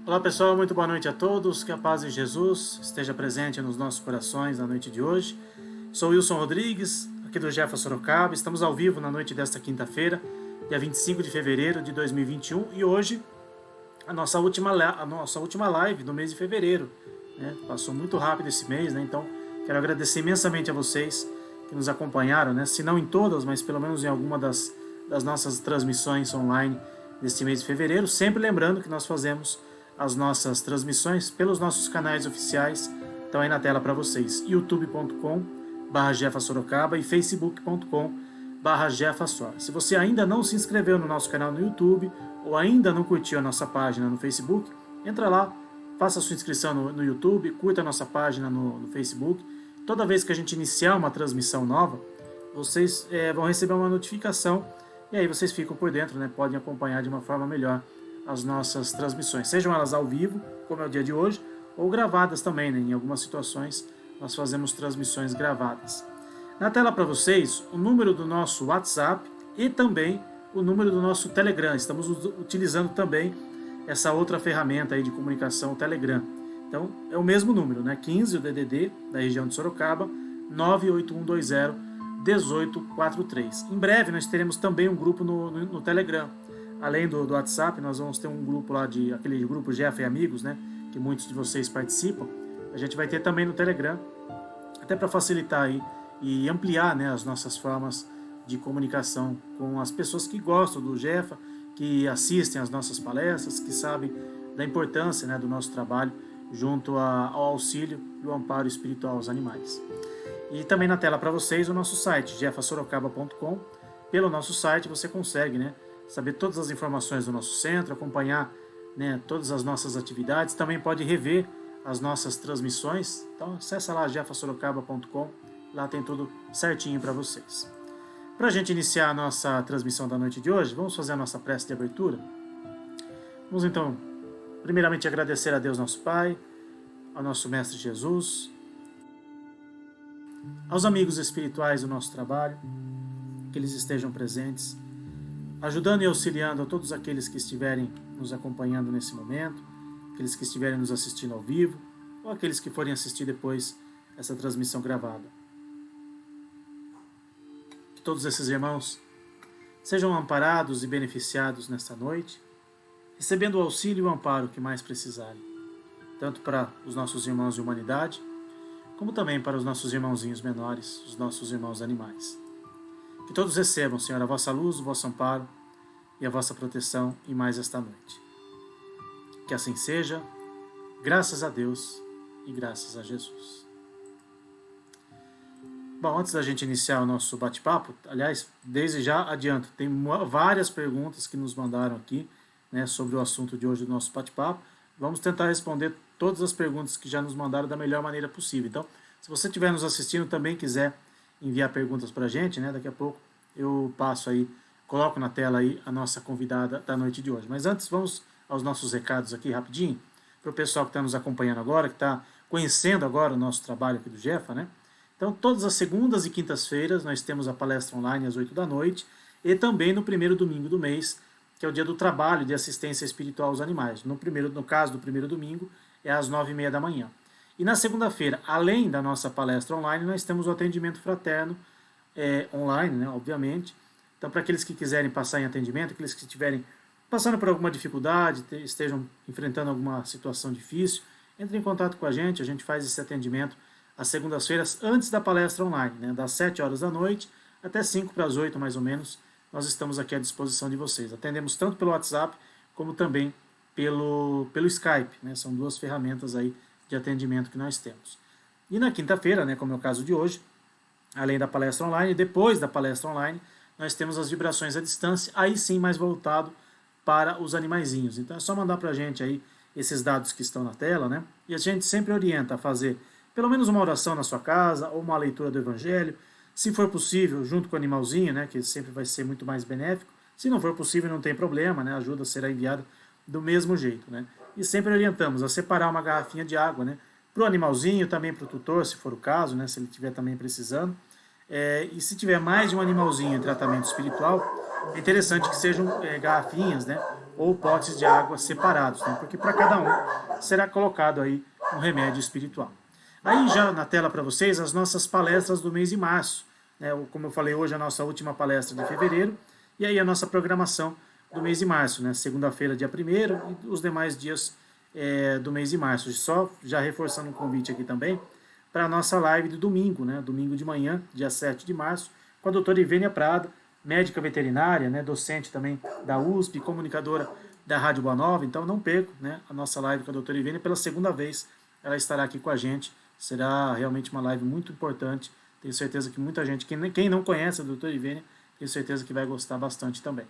Olá pessoal, muito boa noite a todos, que a paz de Jesus esteja presente nos nossos corações na noite de hoje. Sou Wilson Rodrigues, aqui do Jefa Sorocaba, estamos ao vivo na noite desta quinta-feira, dia 25 de fevereiro de 2021 e hoje a nossa última live do mês de fevereiro. Passou muito rápido esse mês, então quero agradecer imensamente a vocês que nos acompanharam, se não em todas, mas pelo menos em alguma das nossas transmissões online deste mês de fevereiro, sempre lembrando que nós fazemos as nossas transmissões pelos nossos canais oficiais, estão aí na tela para vocês, youtube.com/jefasorocaba e facebook.com/jefasor. Se você ainda não se inscreveu no nosso canal no YouTube ou ainda não curtiu a nossa página no Facebook, entra lá, faça a sua inscrição no YouTube, curta a nossa página no Facebook. Toda vez que a gente iniciar uma transmissão nova, vocês vão receber uma notificação e aí vocês ficam por dentro, podem acompanhar de uma forma melhor as nossas transmissões, sejam elas ao vivo, como é o dia de hoje, ou gravadas também, em algumas situações nós fazemos transmissões gravadas. Na tela para vocês, o número do nosso WhatsApp e também o número do nosso Telegram. Estamos utilizando também essa outra ferramenta aí de comunicação, o Telegram. Então, é o mesmo número, 15, o DDD, da região de Sorocaba, 98120-1843. Em breve nós teremos também um grupo no Telegram. Além do WhatsApp, nós vamos ter um grupo lá, aquele grupo Jefa e Amigos, que muitos de vocês participam. A gente vai ter também no Telegram, até para facilitar aí e ampliar as nossas formas de comunicação com as pessoas que gostam do Jefa, que assistem às nossas palestras, que sabem da importância do nosso trabalho junto ao auxílio e o amparo espiritual aos animais. E também na tela para vocês o nosso site, jefasorocaba.com. Pelo nosso site você consegue saber todas as informações do nosso centro, acompanhar todas as nossas atividades, também pode rever as nossas transmissões. Então acessa lá jefasorocaba.com, lá tem tudo certinho para vocês. Para a gente iniciar a nossa transmissão da noite de hoje, vamos fazer a nossa prece de abertura. Vamos então, primeiramente, agradecer a Deus nosso Pai, ao nosso Mestre Jesus, aos amigos espirituais do nosso trabalho, que eles estejam presentes, ajudando e auxiliando a todos aqueles que estiverem nos acompanhando nesse momento, aqueles que estiverem nos assistindo ao vivo, ou aqueles que forem assistir depois essa transmissão gravada. Que todos esses irmãos sejam amparados e beneficiados nesta noite, recebendo o auxílio e o amparo que mais precisarem, tanto para os nossos irmãos de humanidade, como também para os nossos irmãozinhos menores, os nossos irmãos animais. Que todos recebam, Senhor, a vossa luz, o vosso amparo e a vossa proteção em mais esta noite. Que assim seja, graças a Deus e graças a Jesus. Bom, antes da gente iniciar o nosso bate-papo, aliás, desde já adianto, tem várias perguntas que nos mandaram aqui sobre o assunto de hoje do nosso bate-papo. Vamos tentar responder todas as perguntas que já nos mandaram da melhor maneira possível. Então, se você estiver nos assistindo e também quiser enviar perguntas para a gente, daqui a pouco eu passo aí, coloco na tela aí a nossa convidada da noite de hoje. Mas antes, vamos aos nossos recados aqui rapidinho, para o pessoal que está nos acompanhando agora, que está conhecendo agora o nosso trabalho aqui do Jefa, Então, todas as segundas e quintas-feiras nós temos a palestra online às 8 da noite e também no primeiro domingo do mês, que é o dia do trabalho de assistência espiritual aos animais. No caso do primeiro domingo, é às 9h30 da manhã. E na segunda-feira, além da nossa palestra online, nós temos o atendimento fraterno online, obviamente. Então, para aqueles que quiserem passar em atendimento, aqueles que estiverem passando por alguma dificuldade, estejam enfrentando alguma situação difícil, entre em contato com a gente faz esse atendimento às segundas-feiras, antes da palestra online, das 7 horas da noite até 5 para as 8, mais ou menos, nós estamos aqui à disposição de vocês. Atendemos tanto pelo WhatsApp, como também pelo Skype, São duas ferramentas aí de atendimento que nós temos. E na quinta-feira, como é o caso de hoje, além da palestra online, depois da palestra online, nós temos as vibrações à distância, aí sim mais voltado para os animaizinhos. Então é só mandar para a gente aí esses dados que estão na tela, E a gente sempre orienta a fazer pelo menos uma oração na sua casa, ou uma leitura do Evangelho, se for possível, junto com o animalzinho, que sempre vai ser muito mais benéfico. Se não for possível, não tem problema, a ajuda será enviada do mesmo jeito, E sempre orientamos a separar uma garrafinha de água, para o animalzinho, também para o tutor, se for o caso, se ele estiver também precisando. E se tiver mais de um animalzinho em tratamento espiritual, é interessante que sejam garrafinhas, ou potes de água separados, né? Porque para cada um será colocado aí um remédio espiritual. Aí já na tela para vocês as nossas palestras do mês de março, né? Como eu falei, hoje é a nossa última palestra de fevereiro, e aí a nossa programação do mês de março, né? Segunda-feira, dia 1º, e os demais dias do mês de março. Só já reforçando um convite aqui também para a nossa live de domingo, né? Domingo de manhã, dia 7 de março, com a doutora Ivênia Prado, médica veterinária, né? Docente também da USP, comunicadora da Rádio Boa Nova. Então não perco, né? A nossa live com a doutora Ivênia pela segunda vez. Ela estará aqui com a gente. Será realmente uma live muito importante. Tenho certeza que muita gente, quem não conhece a doutora Ivênia, tenho certeza que vai gostar bastante também.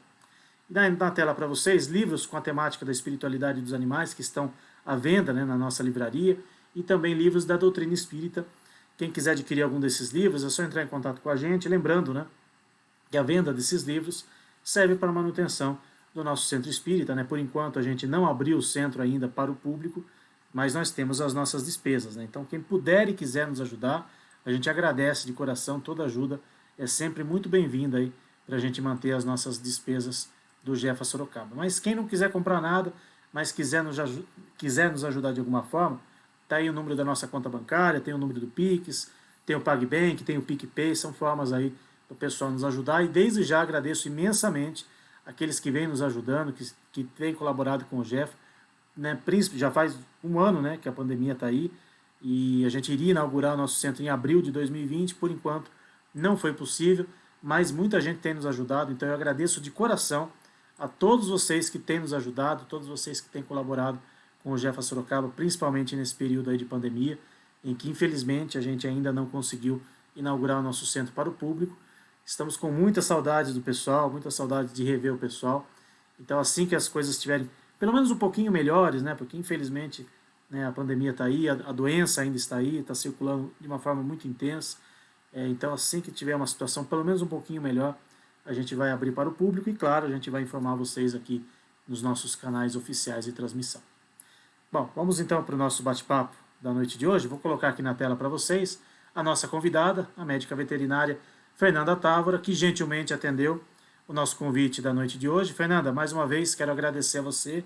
E na tela para vocês, livros com a temática da espiritualidade dos animais que estão à venda, né, na nossa livraria, e também livros da doutrina espírita. Quem quiser adquirir algum desses livros, é só entrar em contato com a gente, lembrando, né, que a venda desses livros serve para a manutenção do nosso centro espírita, né? Por enquanto a gente não abriu o centro ainda para o público, mas nós temos as nossas despesas, né? Então quem puder e quiser nos ajudar, a gente agradece de coração, toda ajuda é sempre muito bem-vinda aí para a gente manter as nossas despesas do Jefa Sorocaba. Mas quem não quiser comprar nada, mas quiser nos ajudar de alguma forma, tá aí o número da nossa conta bancária, tem o número do Pix, tem o PagBank, tem o PicPay, são formas aí do pessoal nos ajudar, e desde já agradeço imensamente aqueles que vêm nos ajudando, que têm colaborado com o Jeff, né? Príncipe, já faz um ano, né, que a pandemia está aí, e a gente iria inaugurar o nosso centro em abril de 2020, por enquanto não foi possível, mas muita gente tem nos ajudado, então eu agradeço de coração a todos vocês que têm nos ajudado, todos vocês que têm colaborado com o Jefa Sorocaba, principalmente nesse período aí de pandemia, em que infelizmente a gente ainda não conseguiu inaugurar o nosso centro para o público. Estamos com muitas saudades do pessoal, muitas saudades de rever o pessoal. Então, assim que as coisas estiverem pelo menos um pouquinho melhores, né? Porque infelizmente, né, a pandemia está aí, a doença ainda está aí, está circulando de uma forma muito intensa. Então, assim que tiver uma situação pelo menos um pouquinho melhor, a gente vai abrir para o público e, claro, a gente vai informar vocês aqui nos nossos canais oficiais de transmissão. Bom, vamos então para o nosso bate-papo da noite de hoje. Vou colocar aqui na tela para vocês a nossa convidada, a médica veterinária Fernanda Távora, que gentilmente atendeu o nosso convite da noite de hoje. Fernanda, mais uma vez quero agradecer a você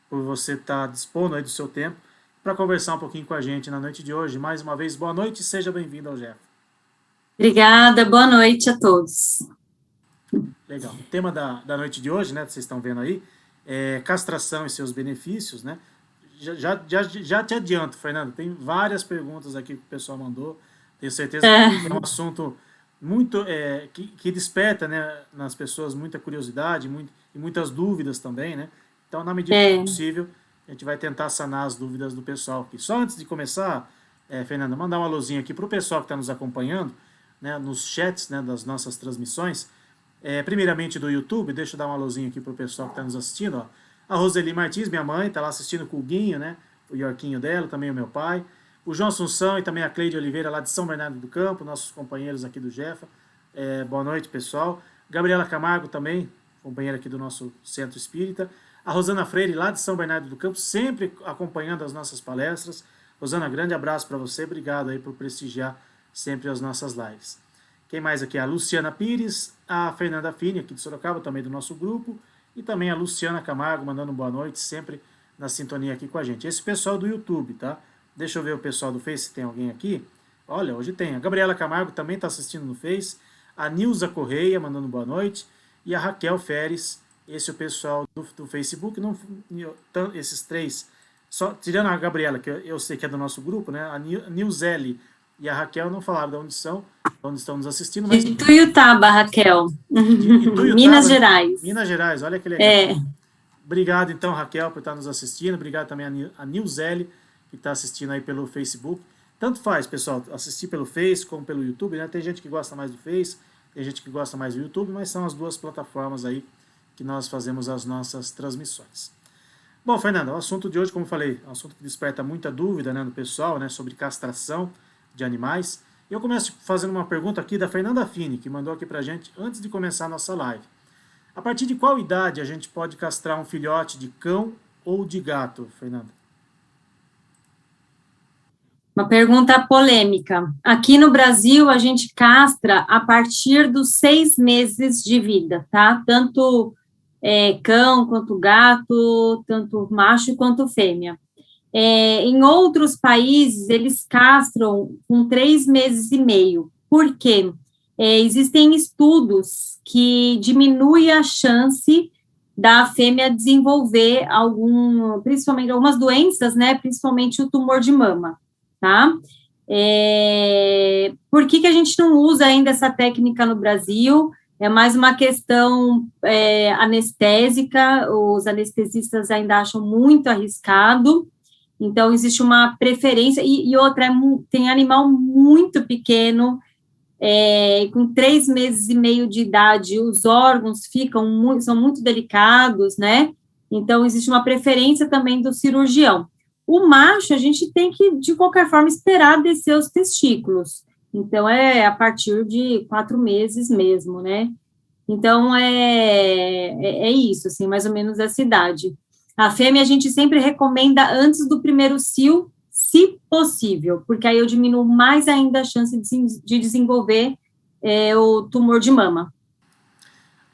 por você estar dispondo aí do seu tempo para conversar um pouquinho com a gente na noite de hoje. Mais uma vez, boa noite e seja bem-vinda ao Jeff. Obrigada, boa noite a todos. Legal. O tema da noite de hoje, né, que vocês estão vendo aí, é castração e seus benefícios, né? Já te adianto, Fernanda, tem várias perguntas aqui que o pessoal mandou. Tenho certeza que é um assunto muito que desperta, né, nas pessoas muita curiosidade e muitas dúvidas também, né? Então, na medida que possível, a gente vai tentar sanar as dúvidas do pessoal aqui. Só antes de começar, Fernanda, mandar um alôzinho aqui para o pessoal que está nos acompanhando, né, nos chats, né, das nossas transmissões. Primeiramente do YouTube, deixa eu dar um alôzinho aqui para o pessoal que está nos assistindo, ó. A Roseli Martins, minha mãe, está lá assistindo com o Guinho, né? O Yorquinho dela, também o meu pai. O João Assunção e também a Cleide Oliveira, lá de São Bernardo do Campo, nossos companheiros aqui do Jefa. Boa noite, pessoal. Gabriela Camargo também, companheira aqui do nosso Centro Espírita. A Rosana Freire, lá de São Bernardo do Campo, sempre acompanhando as nossas palestras. Rosana, grande abraço para você. Obrigado aí por prestigiar sempre as nossas lives. Quem mais aqui? A Luciana Pires, a Fernanda Fini, aqui de Sorocaba, também do nosso grupo. E também a Luciana Camargo, mandando boa noite, sempre na sintonia aqui com a gente. Esse pessoal do YouTube, tá? Deixa eu ver o pessoal do Face, se tem alguém aqui. Olha, hoje tem. A Gabriela Camargo também está assistindo no Face. A Nilza Correia, mandando boa noite. E a Raquel Feres, esse é o pessoal do Facebook. Não, esses três, só tirando a Gabriela, que eu sei que é do nosso grupo, né? A Nilzeli e a Raquel não falaram de onde estão nos assistindo. Mas... De Ituiutaba, Raquel. Ituiutaba, Minas Gerais. Minas Gerais, olha que legal. Obrigado, então, Raquel, por estar nos assistindo. Obrigado também a Nilzeli, que está assistindo aí pelo Facebook. Tanto faz, pessoal, assistir pelo Face como pelo YouTube, né? Tem gente que gosta mais do Face, tem gente que gosta mais do YouTube, mas são as duas plataformas aí que nós fazemos as nossas transmissões. Bom, Fernanda, o assunto de hoje, como eu falei, é um assunto que desperta muita dúvida, né, no pessoal, né, sobre castração de animais. Eu começo fazendo uma pergunta aqui da Fernanda Fini, que mandou aqui pra gente antes de começar a nossa live. A partir de qual idade a gente pode castrar um filhote de cão ou de gato, Fernanda? Uma pergunta polêmica. Aqui no Brasil, a gente castra a partir dos 6 meses de vida, tá? Tanto cão quanto gato, tanto macho quanto fêmea. Em outros países, eles castram com 3 meses e meio. Por quê? Existem estudos que diminuem a chance da fêmea desenvolver principalmente algumas doenças, né? Principalmente o tumor de mama, tá? Por que a gente não usa ainda essa técnica no Brasil? É mais uma questão anestésica, os anestesistas ainda acham muito arriscado, então existe uma preferência, e outra, tem animal muito pequeno, com 3 meses e meio de idade, os órgãos são muito delicados, né? Então, existe uma preferência também do cirurgião. O macho, a gente tem que, de qualquer forma, esperar descer os testículos. Então, a partir de 4 meses mesmo, né? Então, é isso, assim, mais ou menos essa idade. A fêmea, a gente sempre recomenda antes do primeiro cio, se possível, porque aí eu diminuo mais ainda a chance de desenvolver o tumor de mama.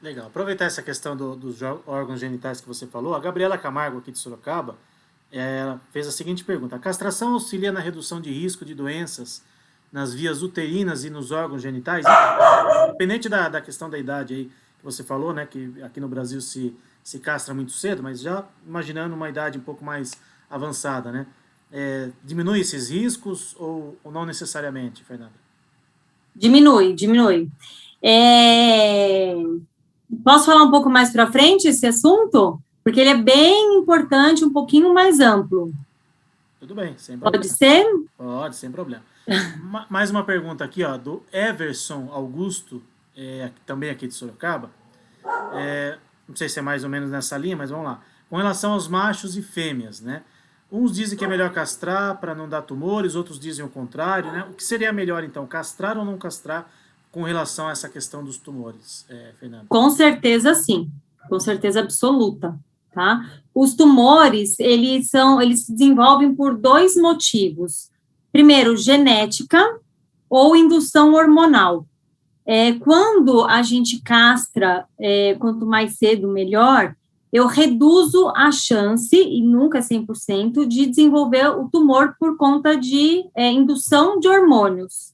Legal. Aproveitar essa questão dos órgãos genitais que você falou, a Gabriela Camargo, aqui de Sorocaba, ela fez a seguinte pergunta: a castração auxilia na redução de risco de doenças nas vias uterinas e nos órgãos genitais? Independente da questão da idade aí que você falou, né, que aqui no Brasil se castra muito cedo, mas já imaginando uma idade um pouco mais avançada, né? Diminui esses riscos ou não necessariamente, Fernanda? Diminui. Posso falar um pouco mais para frente esse assunto? Porque ele é bem importante, um pouquinho mais amplo. Tudo bem, sem problema. Pode ser? Pode, sem problema. Mais uma pergunta aqui, ó, do Everson Augusto, também aqui de Sorocaba. Não sei se é mais ou menos nessa linha, mas vamos lá. Com relação aos machos e fêmeas, né? Uns dizem que é melhor castrar para não dar tumores, outros dizem o contrário, né? O que seria melhor, então, castrar ou não castrar com relação a essa questão dos tumores, Fernanda? Com certeza, sim. Com certeza absoluta, tá? Os tumores, eles se desenvolvem por 2 motivos. Primeiro, genética ou indução hormonal. Quando a gente castra, quanto mais cedo, melhor, eu reduzo a chance, e nunca 100%, de desenvolver o tumor por conta de indução de hormônios.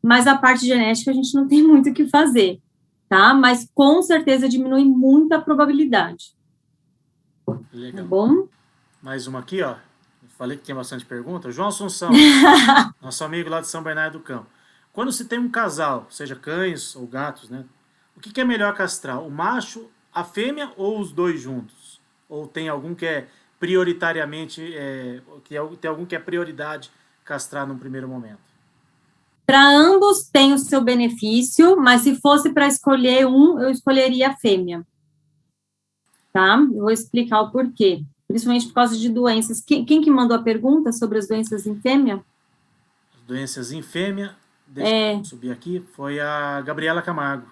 Mas a parte genética a gente não tem muito o que fazer, tá? Mas com certeza diminui muito a probabilidade. Legal. Tá bom? Mais uma aqui, ó. Falei que tinha bastante pergunta. João Assunção, nosso amigo lá de São Bernardo do Campo. Quando se tem um casal, seja cães ou gatos, né? O que é melhor castrar? O macho, a fêmea ou os dois juntos? Ou tem algum que é prioritariamente, tem algum que é prioridade castrar num primeiro momento? Para ambos tem o seu benefício, mas se fosse para escolher eu escolheria a fêmea. Tá? Eu vou explicar o porquê. Principalmente por causa de doenças. Quem que mandou a pergunta sobre as doenças em fêmea? As doenças em fêmea, deixa eu subir aqui, foi a Gabriela Camargo.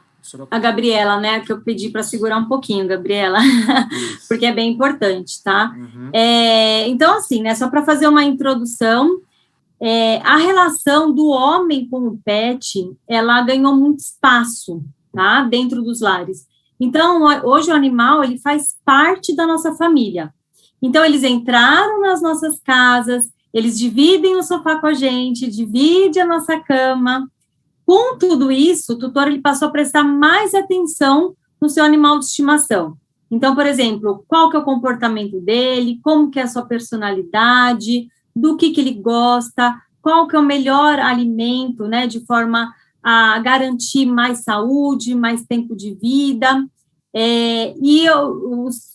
A Gabriela, né, que eu pedi para segurar um pouquinho, Gabriela, porque é bem importante, tá? Uhum. Então, assim, né, só para fazer uma introdução, a relação do homem com o pet, ela ganhou muito espaço, tá, dentro dos lares. Então, hoje o animal, ele faz parte da nossa família. Então, eles entraram nas nossas casas, eles dividem o sofá com a gente, dividem a nossa cama. Com tudo isso, o tutor ele passou a prestar mais atenção no seu animal de estimação. Então, por exemplo, qual que é o comportamento dele, como que é a sua personalidade, do que ele gosta, qual que é o melhor alimento, né, de forma a garantir mais saúde, mais tempo de vida.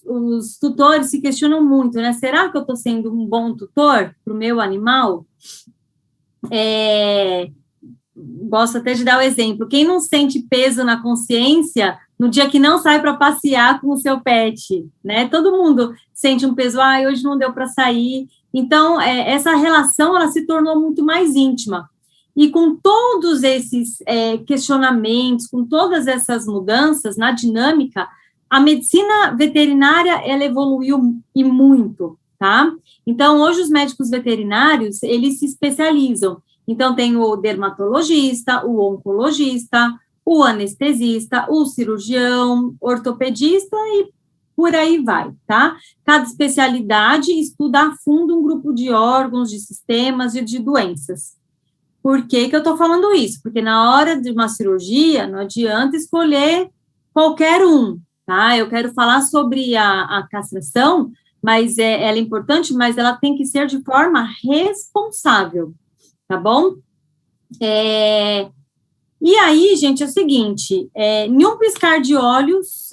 Os tutores se questionam muito, né? Será que eu estou sendo um bom tutor para o meu animal? Gosto até de dar o exemplo. Quem não sente peso na consciência no dia que não sai para passear com o seu pet, né? Todo mundo sente um peso, hoje não deu para sair. Então, essa relação, ela se tornou muito mais íntima. E com todos esses questionamentos, com todas essas mudanças na dinâmica, a medicina veterinária, ela evoluiu e muito, tá? Então, hoje os médicos veterinários, eles se especializam. Então, tem o dermatologista, o oncologista, o anestesista, o cirurgião, ortopedista e, por aí vai, tá? Cada especialidade estuda a fundo um grupo de órgãos, de sistemas e de doenças. Por que que eu estou falando isso? Porque na hora de uma cirurgia, não adianta escolher qualquer um, tá? Eu quero falar sobre a castração, mas ela é importante, mas ela tem que ser de forma responsável, tá bom? E aí, gente, é o seguinte, em um piscar de olhos,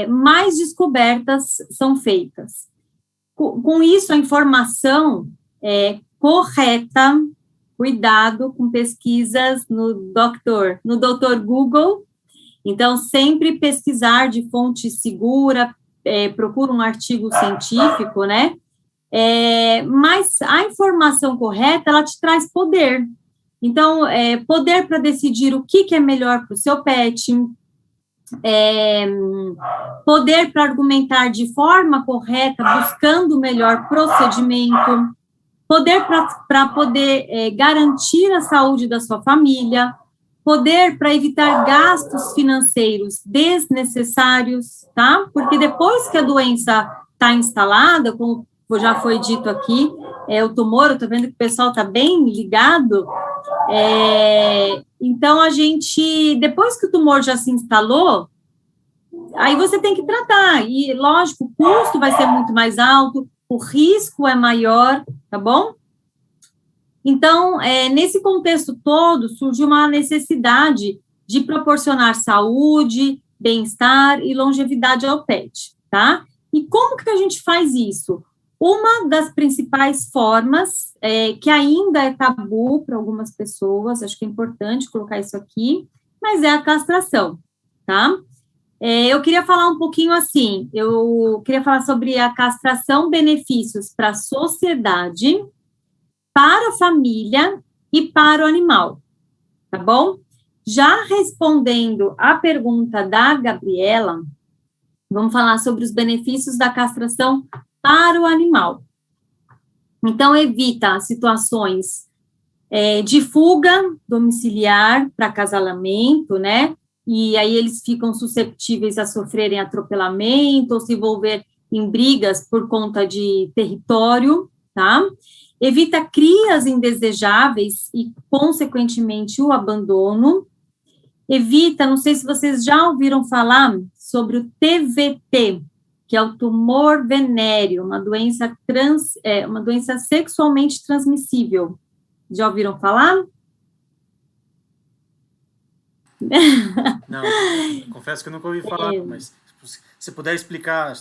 mais descobertas são feitas. Com isso, a informação correta, cuidado com pesquisas no doutor Google. Então, sempre pesquisar de fonte segura, procura um artigo científico, né? Mas a informação correta, ela te traz poder. Então, poder para decidir o que é melhor para o seu pet, poder para argumentar de forma correta, buscando o melhor procedimento, poder para poder garantir a saúde da sua família, poder para evitar gastos financeiros desnecessários, tá? Porque depois que a doença está instalada, como já foi dito aqui, o tumor, eu estou vendo que o pessoal está bem ligado, então a gente, depois que o tumor já se instalou, aí você tem que tratar, e lógico, o custo vai ser muito mais alto, o risco é maior, tá bom? Então, nesse contexto todo, surge uma necessidade de proporcionar saúde, bem-estar e longevidade ao pet, tá? E como que a gente faz isso? Uma das principais formas, que ainda é tabu para algumas pessoas, acho que é importante colocar isso aqui, mas é a castração, tá? Eu queria falar um pouquinho assim, eu queria falar sobre a castração, benefícios para a sociedade, para a família e para o animal, tá bom? Já respondendo a pergunta da Gabriela, vamos falar sobre os benefícios da castração para o animal. Então, evita situações de fuga domiciliar para acasalamento, né? E aí eles ficam susceptíveis a sofrerem atropelamento ou se envolver em brigas por conta de território, tá? Evita crias indesejáveis e, consequentemente, o abandono. Evita, não sei se vocês já ouviram falar sobre o TVT, que é o tumor venéreo, uma doença sexualmente transmissível. Já ouviram falar? Não, confesso que eu nunca ouvi falar, mas se puder explicar,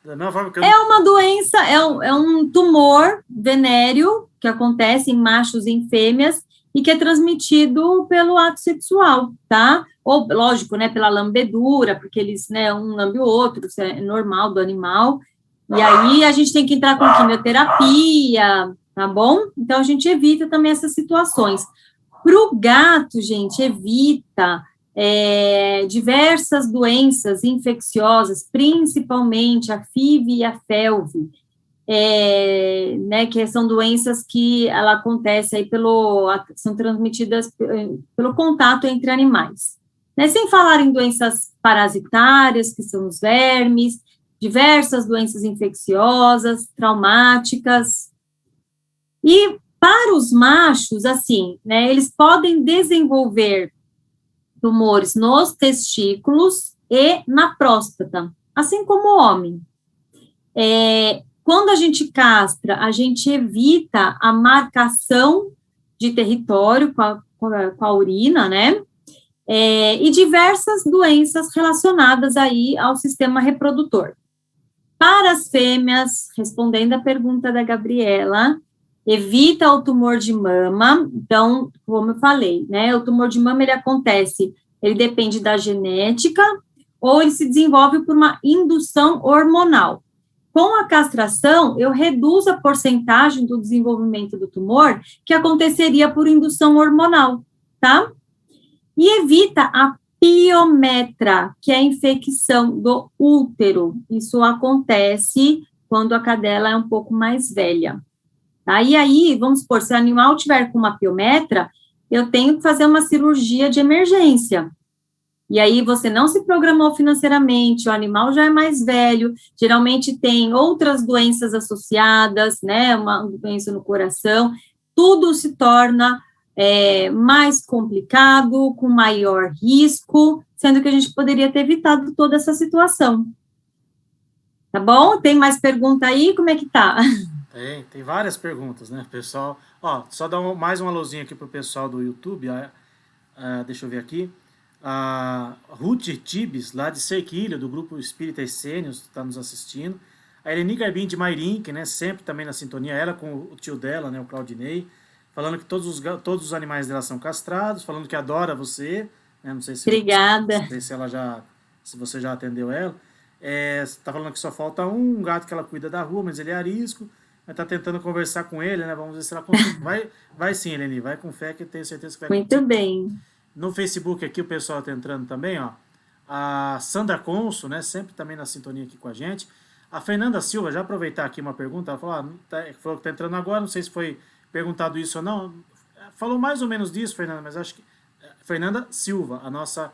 da mesma forma que eu... É uma doença, é um tumor venéreo que acontece em machos e em fêmeas e que é transmitido pelo ato sexual, tá? Ou, lógico, né, pela lambedura, porque eles, né, um lambe o outro, isso é normal do animal, e aí a gente tem que entrar com quimioterapia, tá bom? Então, a gente evita também essas situações. Para o gato, gente, evita diversas doenças infecciosas, principalmente a FIV e a FeLV, né, que são doenças que ela acontece aí são transmitidas pelo contato entre animais. Né, sem falar em doenças parasitárias, que são os vermes, diversas doenças infecciosas, traumáticas. E para os machos, assim, né, eles podem desenvolver tumores nos testículos e na próstata, assim como o homem. Quando a gente castra, a gente evita a marcação de território com a urina, né? E diversas doenças relacionadas aí ao sistema reprodutor. Para as fêmeas, respondendo a pergunta da Gabriela, evita o tumor de mama. Então, como eu falei, né, o tumor de mama, ele depende da genética, ou ele se desenvolve por uma indução hormonal. Com a castração, eu reduzo a porcentagem do desenvolvimento do tumor que aconteceria por indução hormonal, tá? E evita a piometra, que é a infecção do útero. Isso acontece quando a cadela é um pouco mais velha. Tá? E aí, vamos supor, se o animal tiver com uma piometra, eu tenho que fazer uma cirurgia de emergência. E aí você não se programou financeiramente, o animal já é mais velho, geralmente tem outras doenças associadas, né? Uma doença no coração, tudo se torna mais complicado, com maior risco, sendo que a gente poderia ter evitado toda essa situação. Tá bom? Tem mais pergunta aí? Como é que tá? Tem várias perguntas, né, pessoal? Ó, só dar mais um alôzinho aqui pro pessoal do YouTube. Deixa eu ver aqui. A Ruth Tibes, lá de Serquilho, do grupo Espírita Essênios, está nos assistindo. A Eleni Garbim de Mairink, né, sempre também na sintonia, ela com o tio dela, né, o Claudinei, falando que todos os animais dela são castrados, falando que adora você, né, não sei se, Obrigada. Não sei se você já atendeu ela. Está falando que só falta um gato que ela cuida da rua, mas ele é arisco, mas está tentando conversar com ele, né, vamos ver se ela consegue. Vai sim, Eleni, vai com fé que eu tenho certeza que vai conseguir. Muito bem. No Facebook aqui o pessoal está entrando também, ó. A Sandra Conso, né, sempre também na sintonia aqui com a gente. A Fernanda Silva, já aproveitar aqui uma pergunta, ela falou que está entrando agora, não sei se foi perguntado isso ou não. Falou mais ou menos disso, Fernanda, mas acho que... Fernanda Silva, a nossa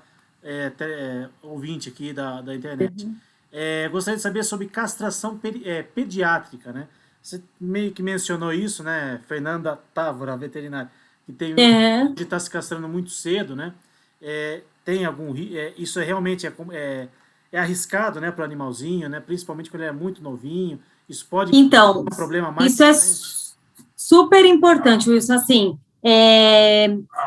ouvinte aqui da internet. Uhum. Gostaria de saber sobre castração pediátrica, né? Você meio que mencionou isso, né, Fernanda Távora, veterinária, que tem de estar se castrando muito cedo, né? Tem algum isso realmente é arriscado, né, para o animalzinho, né? Principalmente quando ele é muito novinho. Isso pode ser um problema mais. Isso é super importante, Wilson. Assim,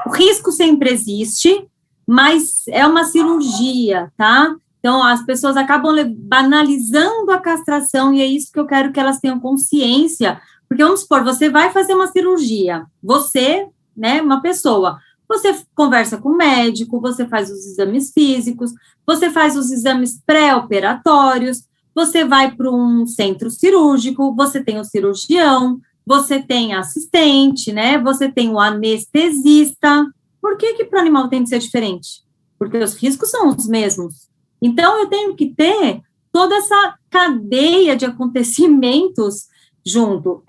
o risco sempre existe, mas é uma cirurgia, tá? Então, as pessoas acabam banalizando a castração, e é isso que eu quero que elas tenham consciência, porque, vamos supor, você vai fazer uma cirurgia, você, né, uma pessoa, você conversa com o médico, você faz os exames físicos, você faz os exames pré-operatórios, você vai para um centro cirúrgico, você tem o cirurgião, você tem assistente, né, você tem o anestesista. Por que para o animal tem que ser diferente? Porque os riscos são os mesmos. Então, eu tenho que ter toda essa cadeia de acontecimentos junto.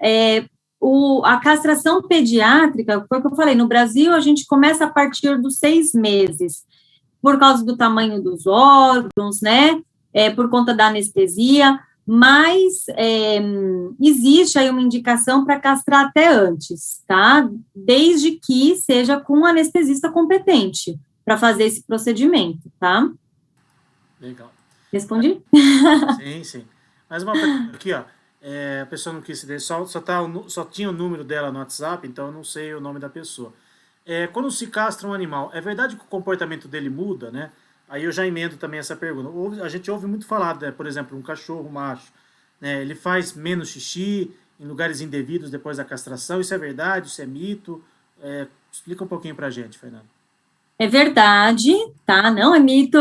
A castração pediátrica, foi o que eu falei, no Brasil a gente começa a partir dos 6 meses, por causa do tamanho dos órgãos, né, por conta da anestesia, mas existe aí uma indicação para castrar até antes, tá? Desde que seja com um anestesista competente para fazer esse procedimento, tá? Legal. Respondi? Sim. Mais uma pergunta aqui, ó. A pessoa não quis se deixar, só tinha o número dela no WhatsApp, então eu não sei o nome da pessoa. Quando se castra um animal, é verdade que o comportamento dele muda, né? Aí eu já emendo também essa pergunta. A gente ouve muito falar, né? Por exemplo, um cachorro macho, né? Ele faz menos xixi em lugares indevidos depois da castração. Isso é verdade? Isso é mito? Explica um pouquinho pra gente, Fernanda. É verdade, tá? Não é mito,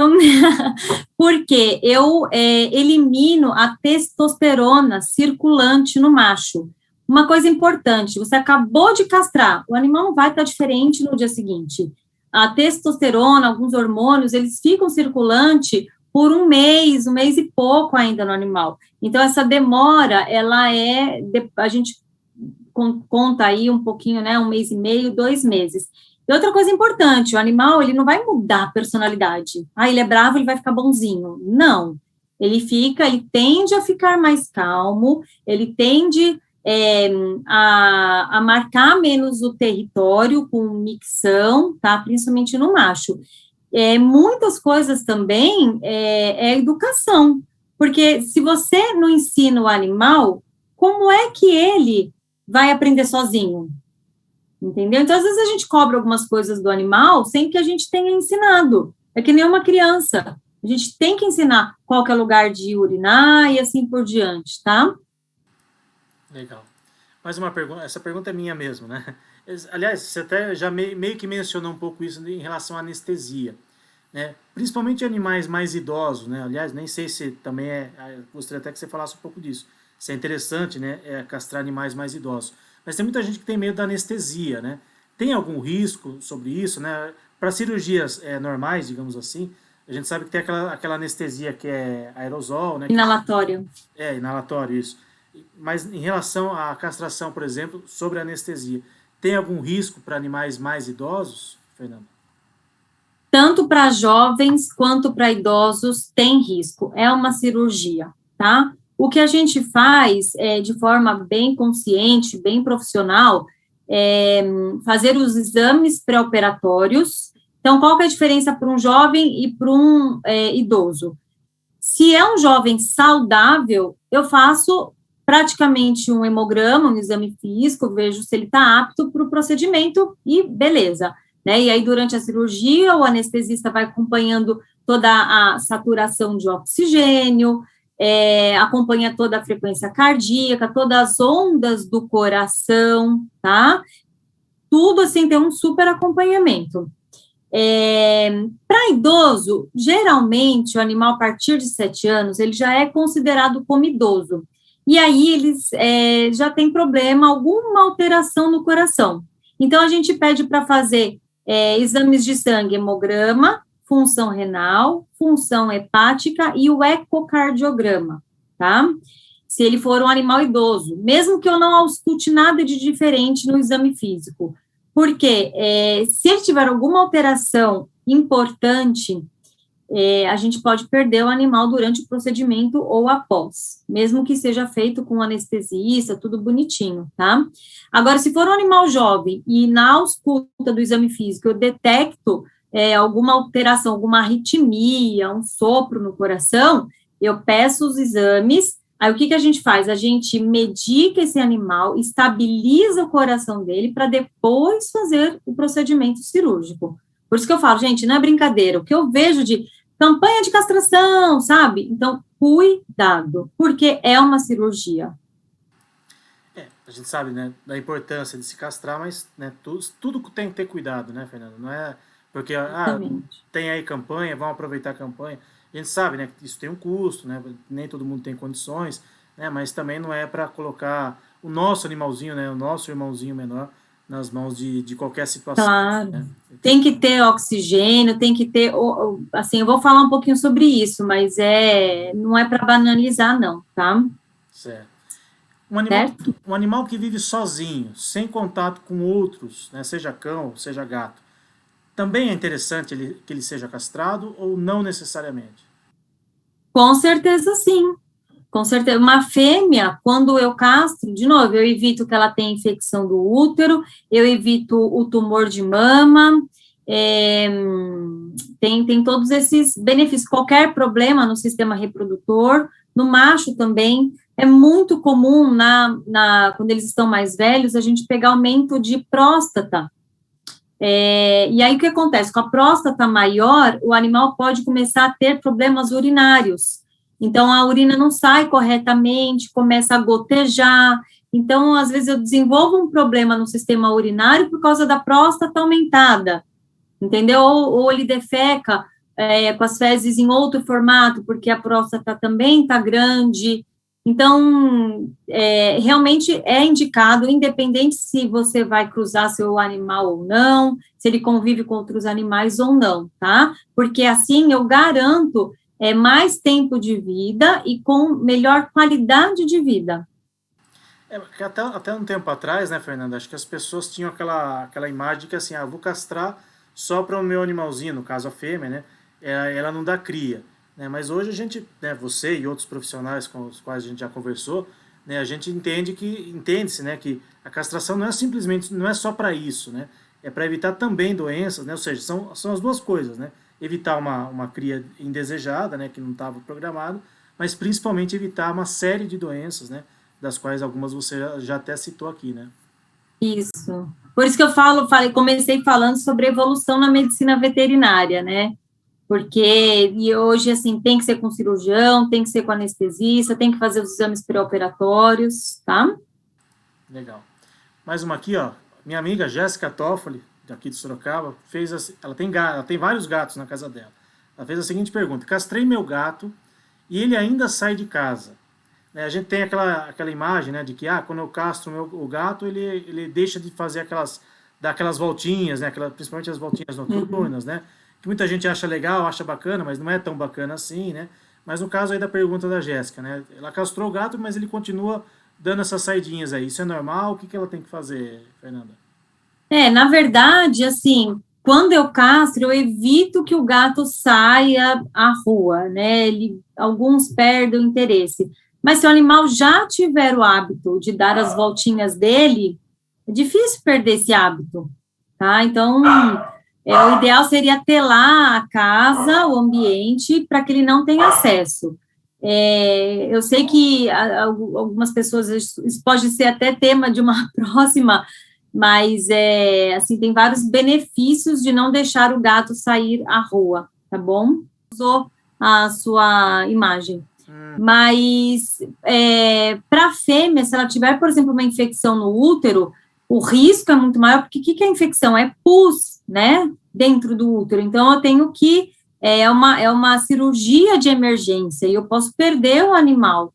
porque eu elimino a testosterona circulante no macho. Uma coisa importante, você acabou de castrar, o animal não vai estar diferente no dia seguinte. A testosterona, alguns hormônios, eles ficam circulante por um mês e pouco ainda no animal. Então, essa demora, a gente conta aí um pouquinho, né? 1 mês e meio, 2 meses. E outra coisa importante, o animal, ele não vai mudar a personalidade. Ele é bravo, ele vai ficar bonzinho. Não. Ele tende a ficar mais calmo, ele tende a marcar menos o território com micção, tá? Principalmente no macho. Muitas coisas também é educação, porque se você não ensina o animal, como é que ele vai aprender sozinho? Entendeu? Então, às vezes a gente cobra algumas coisas do animal sem que a gente tenha ensinado. É que nem uma criança. A gente tem que ensinar qual que é o lugar de urinar e assim por diante, tá? Legal. Mais uma pergunta. Essa pergunta é minha mesmo, né? Aliás, você até já meio que mencionou um pouco isso em relação à anestesia, né? Principalmente animais mais idosos, né? Aliás, nem sei se também gostaria até que você falasse um pouco disso. Se é interessante, né? Castrar animais mais idosos. Mas tem muita gente que tem medo da anestesia, né? Tem algum risco sobre isso, né? Para cirurgias normais, digamos assim, a gente sabe que tem aquela anestesia que é aerosol, né? Inalatório. Inalatório, isso. Mas em relação à castração, por exemplo, sobre a anestesia, tem algum risco para animais mais idosos, Fernanda? tanto para jovens quanto para idosos tem risco, é uma cirurgia, tá? O que a gente faz de forma bem consciente, bem profissional, é fazer os exames pré-operatórios. Então, qual que é a diferença para um jovem e para um idoso? Se é um jovem saudável, eu faço praticamente um hemograma, um exame físico, vejo se ele está apto para o procedimento e beleza, né? E aí, durante a cirurgia, o anestesista vai acompanhando toda a saturação de oxigênio, acompanha toda a frequência cardíaca, todas as ondas do coração, tá? Tudo assim tem um super acompanhamento. Para idoso, geralmente, o animal a partir de 7 anos, ele já é considerado como idoso. E aí, eles já tem problema, alguma alteração no coração. Então, a gente pede para fazer exames de sangue, hemograma, função renal, função hepática e o ecocardiograma, tá? Se ele for um animal idoso, mesmo que eu não ausculte nada de diferente no exame físico. Porque se ele tiver alguma alteração importante, a gente pode perder o animal durante o procedimento ou após, mesmo que seja feito com anestesista, tudo bonitinho, tá? Agora, se for um animal jovem e na ausculta do exame físico eu detecto alguma alteração, alguma arritmia, um sopro no coração, eu peço os exames. Aí, o que a gente faz? A gente medica esse animal, estabiliza o coração dele para depois fazer o procedimento cirúrgico. Por isso que eu falo, gente, não é brincadeira. O que eu vejo de campanha de castração, sabe? Então, cuidado, porque é uma cirurgia. A gente sabe, né, da importância de se castrar, mas né, tudo tem que ter cuidado, né, Fernanda? Não é porque tem aí campanha, vamos aproveitar a campanha. A gente sabe, né, que isso tem um custo, né, nem todo mundo tem condições, né, mas também não é para colocar o nosso animalzinho, né, o nosso irmãozinho menor nas mãos de qualquer situação. Claro, né? Tem que ter oxigênio, tem que ter, assim, eu vou falar um pouquinho sobre isso, mas não é para banalizar, não, tá? Certo. Um animal que vive sozinho, sem contato com outros, né, seja cão, seja gato, também é interessante que ele seja castrado ou não necessariamente? Com certeza, sim. Com certeza. Uma fêmea, quando eu castro, de novo, eu evito que ela tenha infecção do útero, eu evito o tumor de mama, tem todos esses benefícios. Qualquer problema no sistema reprodutor, no macho também, é muito comum, quando eles estão mais velhos, a gente pegar aumento de próstata. E aí, o que acontece? Com a próstata maior, o animal pode começar a ter problemas urinários. Então, a urina não sai corretamente, começa a gotejar. Então, às vezes, eu desenvolvo um problema no sistema urinário por causa da próstata aumentada, entendeu? Ou ele defeca com as fezes em outro formato, porque a próstata também está grande. Então, realmente é indicado, independente se você vai cruzar seu animal ou não, se ele convive com outros animais ou não, tá? Porque assim eu garanto mais tempo de vida e com melhor qualidade de vida. Até um tempo atrás, né, Fernanda, acho que as pessoas tinham aquela imagem de que assim, vou castrar só para o meu animalzinho, no caso a fêmea, né, ela não dá cria. Né, mas hoje a gente, né, você e outros profissionais com os quais a gente já conversou, né, a gente entende-se, né, que a castração não é só para isso, né, é para evitar também doenças, né, ou seja, são as duas coisas, né, evitar uma cria indesejada, né, que não estava programado, mas principalmente evitar uma série de doenças, né, das quais algumas você já até citou aqui, né? Isso. Por isso que eu comecei falando sobre evolução na medicina veterinária, né? Porque hoje, assim, tem que ser com cirurgião, tem que ser com anestesista, tem que fazer os exames pré-operatórios, tá? Legal. Mais uma aqui, ó. Minha amiga Jéssica Toffoli, daqui de Sorocaba, ela tem vários gatos na casa dela. Ela fez a seguinte pergunta: castrei meu gato e ele ainda sai de casa. A gente tem aquela imagem, né, de que quando eu castro o gato, ele deixa de fazer dar aquelas voltinhas, né, principalmente as voltinhas noturnas, né, que muita gente acha legal, acha bacana, mas não é tão bacana assim, né. Mas no caso aí da pergunta da Jéssica, né, ela castrou o gato, mas ele continua dando essas saidinhas aí. Isso é normal? O que ela tem que fazer, Fernanda? Na verdade, assim, quando eu castro, eu evito que o gato saia à rua, né? Alguns perdem o interesse. Mas se o animal já tiver o hábito de dar as voltinhas dele, é difícil perder esse hábito, tá? Então, o ideal seria telar a casa, o ambiente, para que ele não tenha acesso. Eu sei que algumas pessoas, isso pode ser até tema de uma próxima, mas, assim, tem vários benefícios de não deixar o gato sair à rua, tá bom? Usou a sua imagem. Mas, para a fêmea, se ela tiver, por exemplo, uma infecção no útero, o risco é muito maior, porque o que é infecção? É pus, né, dentro do útero. Então, eu tenho que, é uma cirurgia de emergência, e eu posso perder o animal.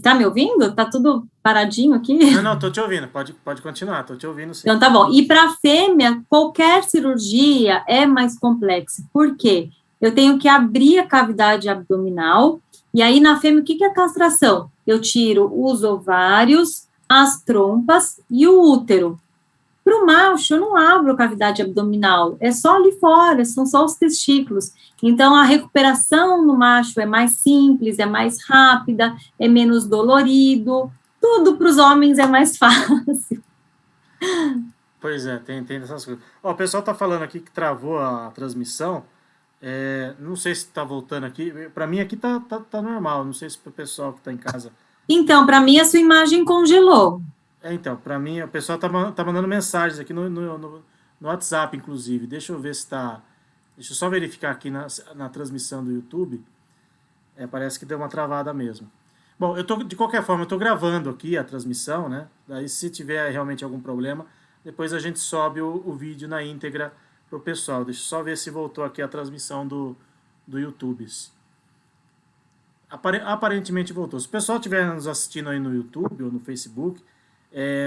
Tá me ouvindo? Tá tudo paradinho aqui? Não, tô te ouvindo, pode continuar, tô te ouvindo sim. Então, tá bom. E para a fêmea, qualquer cirurgia é mais complexa. Por quê? Eu tenho que abrir a cavidade abdominal, e aí na fêmea, o que é a castração? Eu tiro os ovários, as trompas e o útero. Para o macho, eu não abro a cavidade abdominal, é só ali fora, são só os testículos. Então, a recuperação no macho é mais simples, é mais rápida, é menos dolorido, tudo para os homens é mais fácil. Pois é, tem essas coisas. Ó, o pessoal tá falando aqui que travou a transmissão. Não sei se tá voltando aqui. Para mim aqui tá normal. Não sei se pro pessoal que tá em casa. Então, para mim, a sua imagem congelou. Então, para mim, o pessoal tá mandando mensagens aqui no WhatsApp, inclusive. Deixa eu ver se tá. Deixa eu só verificar aqui na transmissão do YouTube. Parece que deu uma travada mesmo. Bom, de qualquer forma, eu tô gravando aqui a transmissão, né? Daí, se tiver realmente algum problema, depois a gente sobe o vídeo na íntegra pro pessoal. Deixa eu só ver se voltou aqui a transmissão do YouTube. Aparentemente voltou. Se o pessoal estiver nos assistindo aí no YouTube ou no Facebook,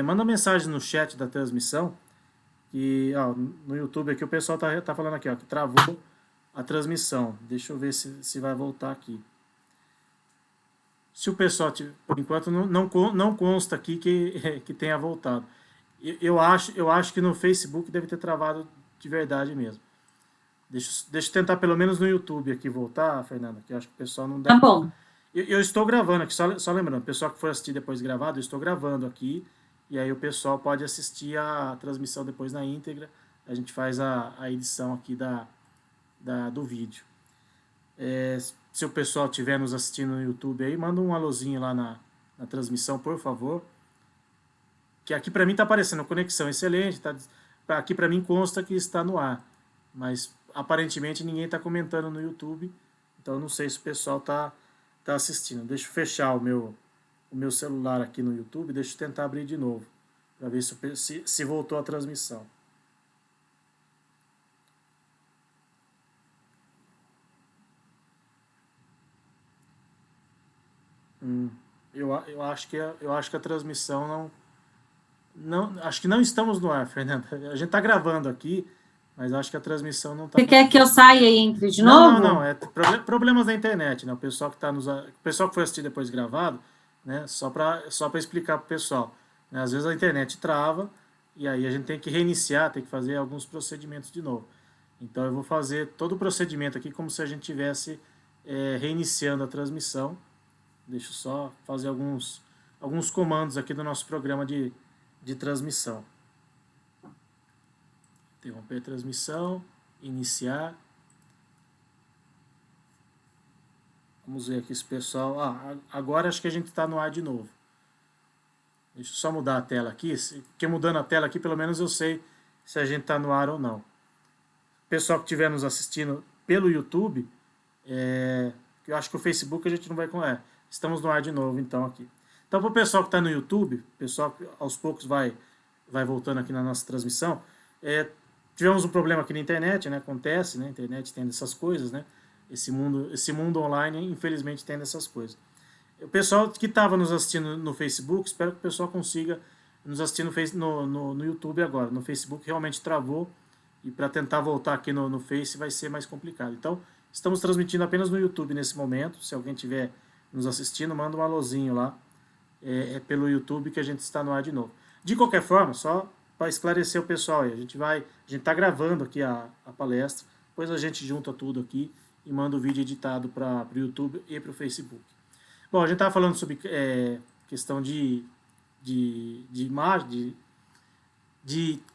manda mensagem no chat da transmissão. Que, ó, no YouTube aqui o pessoal tá falando aqui, ó, que travou a transmissão. Deixa eu ver se vai voltar aqui. Se o pessoal, por enquanto, não consta aqui que tenha voltado. Eu acho que no Facebook deve ter travado de verdade mesmo. Deixa eu tentar pelo menos no YouTube aqui voltar, Fernanda, que eu acho que o pessoal não deve... Tá bom. Eu estou gravando aqui, só lembrando, o pessoal que for assistir depois gravado, eu estou gravando aqui, e aí o pessoal pode assistir a transmissão depois na íntegra, a gente faz a edição aqui do vídeo. Se o pessoal estiver nos assistindo no YouTube aí, manda um alôzinho lá na transmissão, por favor. Que aqui para mim está aparecendo conexão excelente, aqui para mim consta que está no ar, mas aparentemente ninguém está comentando no YouTube, então eu não sei se o pessoal está assistindo. Deixa eu fechar o meu celular aqui no YouTube, deixa eu tentar abrir de novo, para ver se voltou a transmissão. Eu acho que a transmissão acho que não estamos no ar, Fernanda. A gente está gravando aqui, mas acho que a transmissão não está... Você quer que eu saia e entre de novo? Não. Problemas da internet, né? O pessoal que foi assistir depois gravado, né? Só para explicar para o pessoal, né? Às vezes a internet trava e aí a gente tem que reiniciar, tem que fazer alguns procedimentos de novo. Então eu vou fazer todo o procedimento aqui como se a gente estivesse reiniciando a transmissão. Deixa eu só fazer alguns comandos aqui do nosso programa de transmissão. Interromper a transmissão, iniciar. Vamos ver aqui se o pessoal... agora acho que a gente está no ar de novo. Deixa eu só mudar a tela aqui, porque mudando a tela aqui, pelo menos eu sei se a gente está no ar ou não. O pessoal que estiver nos assistindo pelo YouTube, eu acho que o Facebook a gente não vai... estamos no ar de novo, então, aqui. Então, para o pessoal que está no YouTube, o pessoal que aos poucos vai voltando aqui na nossa transmissão, tivemos um problema aqui na internet, né? Acontece, né? A internet tem dessas coisas, né? Esse mundo online, infelizmente, tem dessas coisas. O pessoal que estava nos assistindo no Facebook, espero que o pessoal consiga nos assistir no YouTube agora. No Facebook realmente travou, e para tentar voltar aqui no Face vai ser mais complicado. Então, estamos transmitindo apenas no YouTube nesse momento. Se alguém estiver nos assistindo, manda um alôzinho lá, pelo YouTube que a gente está no ar de novo. De qualquer forma, só para esclarecer o pessoal aí, a gente está gravando aqui a palestra, depois a gente junta tudo aqui e manda o vídeo editado para o YouTube e para o Facebook. Bom, a gente estava falando sobre questão de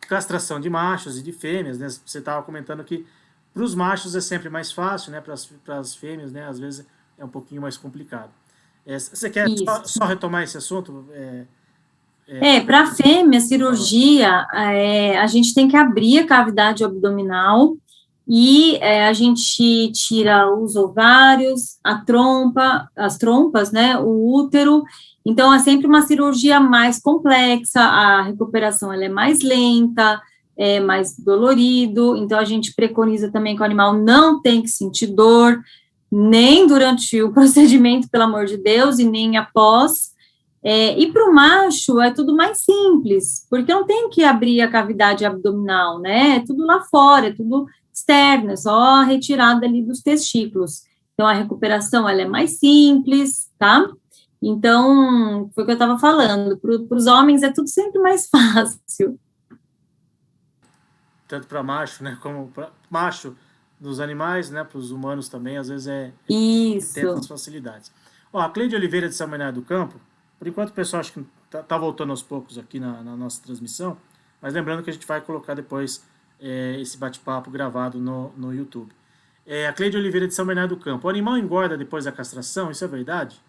castração de machos e de fêmeas, né? Você estava comentando que para os machos é sempre mais fácil, né? Para as fêmeas, né? Às vezes é um pouquinho mais complicado. Você quer só retomar esse assunto? Para a fêmea, a cirurgia, a gente tem que abrir a cavidade abdominal e a gente tira os ovários, as trompas, né, o útero. Então, é sempre uma cirurgia mais complexa, a recuperação ela é mais lenta, é mais dolorido. Então, a gente preconiza também que o animal não tem que sentir dor, nem durante o procedimento, pelo amor de Deus, e nem após. E para o macho é tudo mais simples, porque não tem que abrir a cavidade abdominal, né? É tudo lá fora, é tudo externo, é só a retirada ali dos testículos. Então, a recuperação, ela é mais simples, tá? Então, foi o que eu estava falando, para os homens é tudo sempre mais fácil. Tanto para macho, né, como para macho dos animais, né, para os humanos também, às vezes Isso. tem essas facilidades. Ó, a Cleide Oliveira de São Bernardo do Campo, por enquanto o pessoal acho que tá voltando aos poucos aqui na nossa transmissão, mas lembrando que a gente vai colocar depois esse bate-papo gravado no YouTube. A Cleide Oliveira de São Bernardo do Campo, o animal engorda depois da castração, isso é verdade?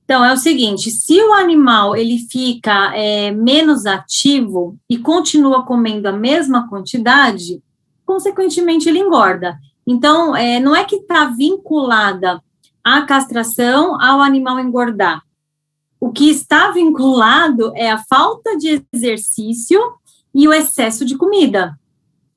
Então, é o seguinte, se o animal ele fica menos ativo e continua comendo a mesma quantidade, consequentemente ele engorda. Então, não é que está vinculada a castração ao animal engordar. O que está vinculado é a falta de exercício e o excesso de comida,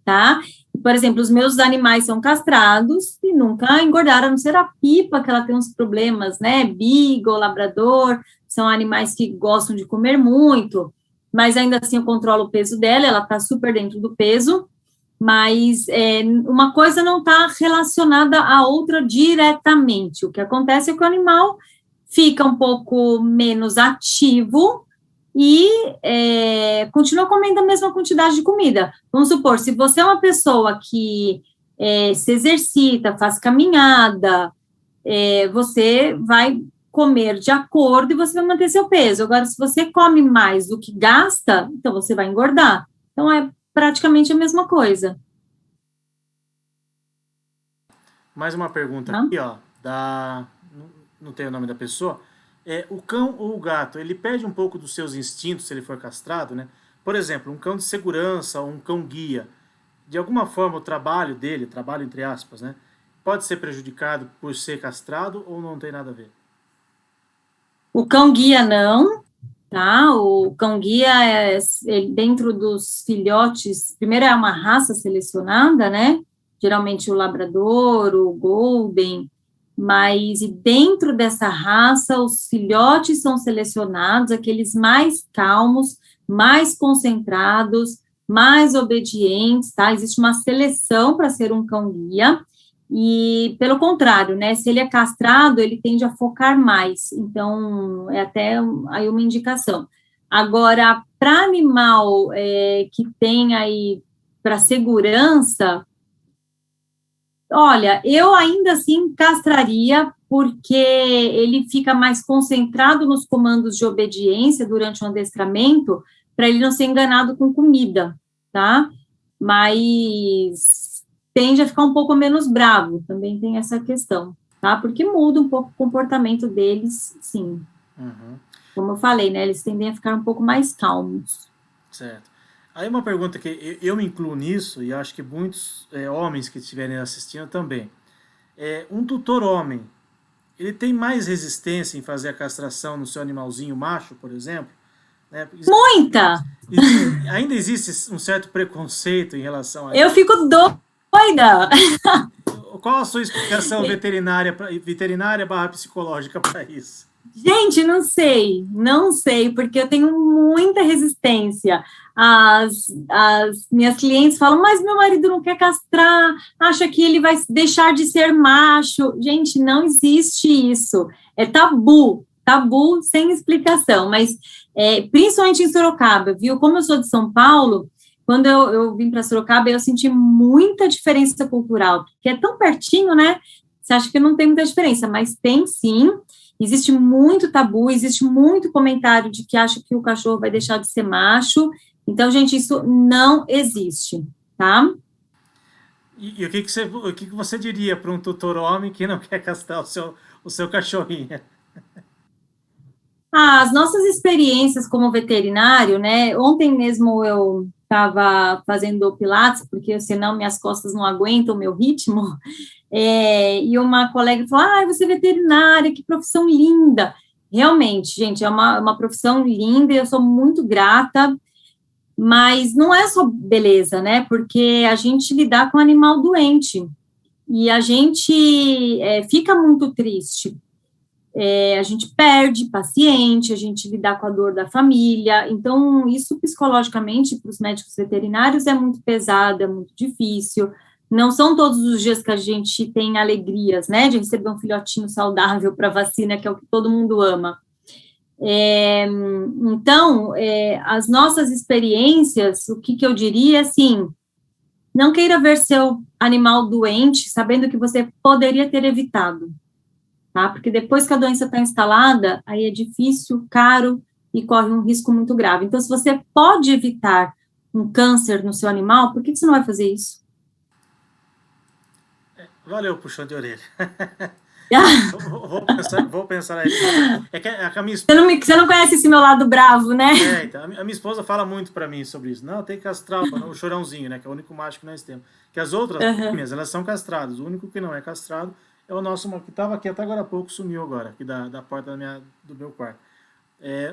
tá? Por exemplo, os meus animais são castrados e nunca engordaram, a não ser a Pipa, que ela tem uns problemas, né? Beagle, labrador, são animais que gostam de comer muito, mas ainda assim eu controlo o peso dela, ela está super dentro do peso, mas uma coisa não está relacionada à outra diretamente. O que acontece é que o animal fica um pouco menos ativo e continua comendo a mesma quantidade de comida. Vamos supor, se você é uma pessoa que se exercita, faz caminhada, você vai comer de acordo e você vai manter seu peso. Agora, se você come mais do que gasta, então você vai engordar. Então, é praticamente a mesma coisa. Mais uma pergunta aqui, ó, não tem o nome da pessoa. O cão ou o gato, ele perde um pouco dos seus instintos se ele for castrado, né? Por exemplo, um cão de segurança ou um cão guia, de alguma forma o trabalho dele, trabalho entre aspas, né, pode ser prejudicado por ser castrado ou não tem nada a ver? O cão guia não, tá? O cão guia dentro dos filhotes, primeiro é uma raça selecionada, né? Geralmente o labrador, o golden, mas dentro dessa raça os filhotes são selecionados, aqueles mais calmos, mais concentrados, mais obedientes, tá? Existe uma seleção para ser um cão guia. E, pelo contrário, né, se ele é castrado, ele tende a focar mais, então, é até aí uma indicação. Agora, para animal que tem aí, para segurança, olha, eu ainda assim castraria, porque ele fica mais concentrado nos comandos de obediência durante o adestramento, para ele não ser enganado com comida, tá? Mas tende a ficar um pouco menos bravo, também tem essa questão, tá? Porque muda um pouco o comportamento deles, sim. Uhum. Como eu falei, né? Eles tendem a ficar um pouco mais calmos. Certo. Aí uma pergunta que eu me incluo nisso, e acho que muitos homens que estiverem assistindo também. Um tutor homem, ele tem mais resistência em fazer a castração no seu animalzinho macho, por exemplo? Né? Muita! Ainda existe um certo preconceito em relação a isso. Eu fico doida! Qual a sua explicação veterinária/psicológica para isso? Gente, não sei, porque eu tenho muita resistência. As minhas clientes falam, mas meu marido não quer castrar, acha que ele vai deixar de ser macho. Gente, não existe isso. É tabu tabu sem explicação, mas principalmente em Sorocaba, viu? Como eu sou de São Paulo, quando eu vim para Sorocaba, eu senti muita diferença cultural, porque é tão pertinho, né? Você acha que não tem muita diferença, mas tem sim. Existe muito tabu, existe muito comentário de que acha que o cachorro vai deixar de ser macho. Então, gente, isso não existe, tá? E o que você diria para um tutor homem que não quer castrar o seu cachorrinho? As nossas experiências como veterinário, né? Ontem mesmo eu estava fazendo pilates, porque senão minhas costas não aguentam o meu ritmo. E uma colega falou: você é veterinária, que profissão linda. Realmente, gente, é uma profissão linda e eu sou muito grata, mas não é só beleza, né? Porque a gente lidar com um animal doente e a gente fica muito triste. A gente perde paciente, a gente lidar com a dor da família, então isso psicologicamente para os médicos veterinários é muito pesado, é muito difícil, não são todos os dias que a gente tem alegrias, né, de receber um filhotinho saudável para vacina, que é o que todo mundo ama. Então, as nossas experiências, o que eu diria, assim, não queira ver seu animal doente, sabendo que você poderia ter evitado. Tá? Porque depois que a doença está instalada, aí é difícil, caro e corre um risco muito grave. Então, se você pode evitar um câncer no seu animal, por que você não vai fazer isso? Valeu, puxão de orelha. Vou pensar aí. É que a minha esposa... Você não conhece esse meu lado bravo, né? Então, a minha esposa fala muito para mim sobre isso. Não, tem que castrar o chorãozinho, né? Que é o único macho que nós temos. Que as outras fêmeas, elas são castradas. O único que não é castrado é o nosso, que estava aqui até agora há pouco, sumiu agora, aqui da porta do meu quarto.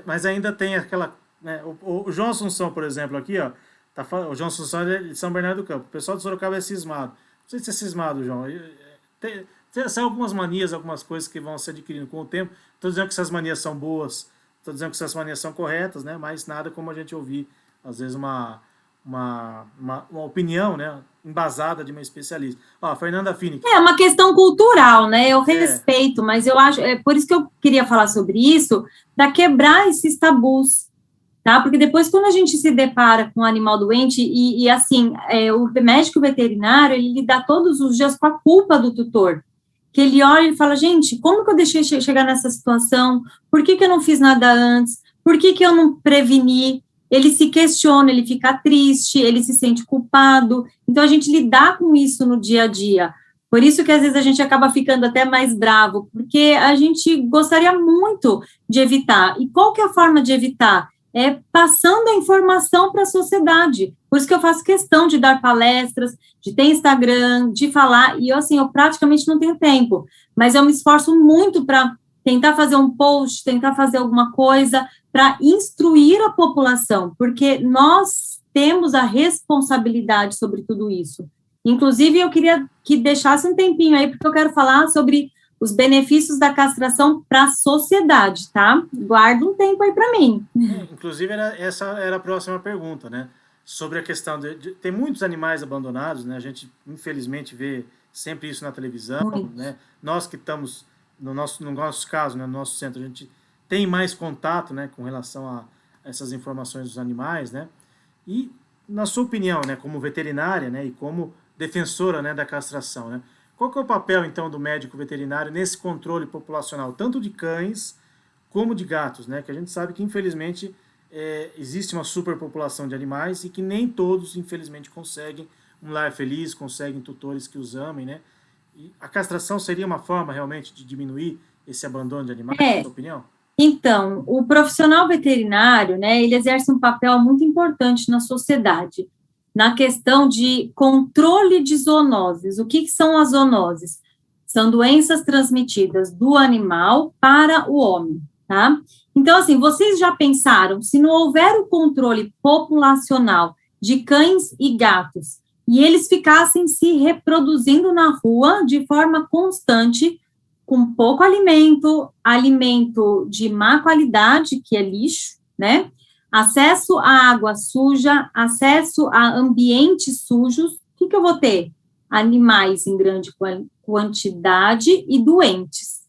Mas ainda tem aquela... Né, o João Assunção, por exemplo, aqui, ó. O João Assunção é de São Bernardo do Campo. O pessoal de Sorocaba é cismado. Não sei se é cismado, João. São algumas manias, algumas coisas que vão se adquirindo com o tempo. Estou dizendo que essas manias são boas, estou dizendo que essas manias são corretas, né? Mas nada como a gente ouvir, às vezes, uma opinião, né, embasada de uma especialista. Ó, Fernanda Fini. É uma questão cultural, né? Eu respeito, mas eu acho, por isso que eu queria falar sobre isso, para quebrar esses tabus, tá? Porque depois, quando a gente se depara com um animal doente, e assim, o médico veterinário, ele lida todos os dias com a culpa do tutor, que ele olha e fala: gente, como que eu deixei chegar nessa situação? Por que eu não fiz nada antes? Por que eu não preveni? Ele se questiona, ele fica triste, ele se sente culpado. Então, a gente lidar com isso no dia a dia. Por isso que, às vezes, a gente acaba ficando até mais bravo, porque a gente gostaria muito de evitar. E qual que é a forma de evitar? É passando a informação para a sociedade. Por isso que eu faço questão de dar palestras, de ter Instagram, de falar. E, eu praticamente não tenho tempo. Mas eu me esforço muito para tentar fazer um post, tentar fazer alguma coisa para instruir a população, porque nós temos a responsabilidade sobre tudo isso. Inclusive, eu queria que deixasse um tempinho aí, porque eu quero falar sobre os benefícios da castração para a sociedade, tá? Guarda um tempo aí para mim. Inclusive, essa era a próxima pergunta, né? Sobre a questão tem muitos animais abandonados, né? A gente, infelizmente, vê sempre isso na televisão, né? Nós que estamos, no nosso caso, né, no nosso centro, a gente tem mais contato, né, com relação a essas informações dos animais, né? E, na sua opinião, né, como veterinária, né, e como defensora, né, da castração, né? Qual que é o papel, então, do médico veterinário nesse controle populacional, tanto de cães como de gatos, né? Que a gente sabe que, infelizmente, existe uma superpopulação de animais e que nem todos, infelizmente, conseguem um lar feliz, conseguem tutores que os amem, né? E a castração seria uma forma, realmente, de diminuir esse abandono de animais, na sua opinião? Então, o profissional veterinário, né, ele exerce um papel muito importante na sociedade, na questão de controle de zoonoses. O que são as zoonoses? São doenças transmitidas do animal para o homem, tá? Então, assim, vocês já pensaram, se não houver o controle populacional de cães e gatos, e eles ficassem se reproduzindo na rua de forma constante, com pouco alimento de má qualidade, que é lixo, né? Acesso à água suja, acesso a ambientes sujos, o que eu vou ter? Animais em grande quantidade e doentes.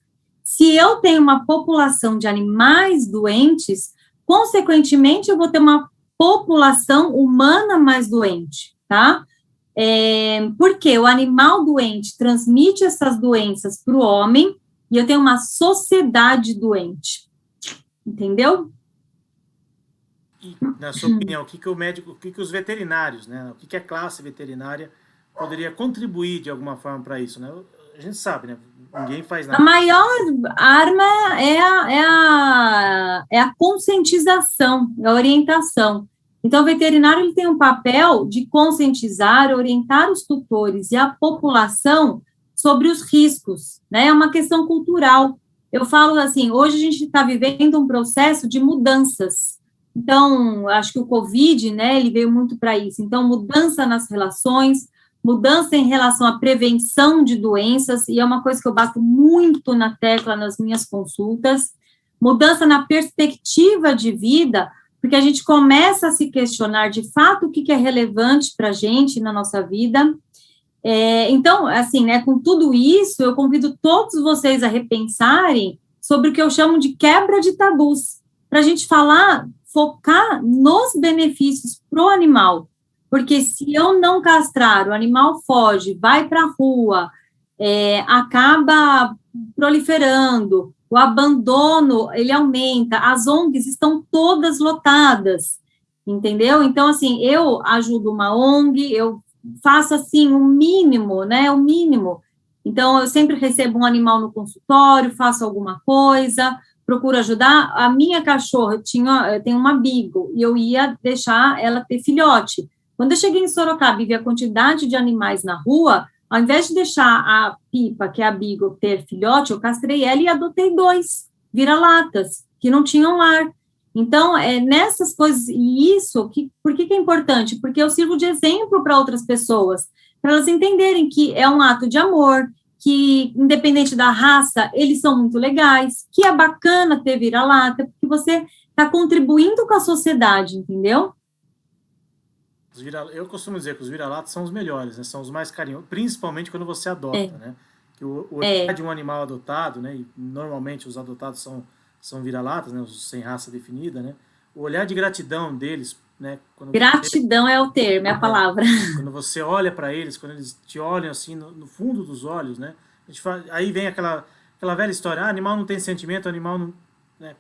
se eu tenho uma população de animais doentes, consequentemente, eu vou ter uma população humana mais doente, tá? Porque o animal doente transmite essas doenças para o homem e eu tenho uma sociedade doente, entendeu? E, na sua opinião, o que o médico, o que os veterinários, né, o que a classe veterinária poderia contribuir de alguma forma para isso, né? A gente sabe, né? Ninguém faz A nada. maior arma é a conscientização, a orientação. Então, o veterinário ele tem um papel de conscientizar, orientar os tutores e a população sobre os riscos, né? É uma questão cultural. Eu falo assim, hoje a gente está vivendo um processo de mudanças. Então, acho que o Covid, né, ele veio muito para isso. Então, mudança nas relações, mudança em relação à prevenção de doenças, e é uma coisa que eu bato muito na tecla nas minhas consultas, mudança na perspectiva de vida, porque a gente começa a se questionar de fato o que é relevante para a gente na nossa vida. Então, assim, né, com tudo isso, eu convido todos vocês a repensarem sobre o que eu chamo de quebra de tabus, para a gente focar nos benefícios para o animal, porque se eu não castrar, o animal foge, vai para a rua, acaba proliferando, o abandono, ele aumenta, as ONGs estão todas lotadas, entendeu? Então, assim, eu ajudo uma ONG, eu faço, assim, o mínimo, né, o mínimo. Então, eu sempre recebo um animal no consultório, faço alguma coisa, procuro ajudar. A minha cachorra, eu tenho uma Beagle, e eu ia deixar ela ter filhote. Quando eu cheguei em Sorocaba e vi a quantidade de animais na rua, ao invés de deixar a Pipa, que é a Beagle, ter filhote, eu castrei ela e adotei 2 vira-latas, que não tinham lar. Então, nessas coisas, e isso, por que é importante? Porque eu sirvo de exemplo para outras pessoas, para elas entenderem que é um ato de amor, que, independente da raça, eles são muito legais, que é bacana ter vira-lata, porque você está contribuindo com a sociedade, entendeu? Eu costumo dizer que os vira-latas são os melhores, né? São os mais carinhosos, principalmente quando você adota, né? Que o olhar de um animal adotado, né? E normalmente os adotados são vira-latas, né? Os sem raça definida, né? O olhar de gratidão deles, né? Gratidão é o termo, é a palavra. Quando você olha para eles, quando eles te olham assim no fundo dos olhos, né? Aí vem aquela velha história: animal não tem sentimento, animal não, né?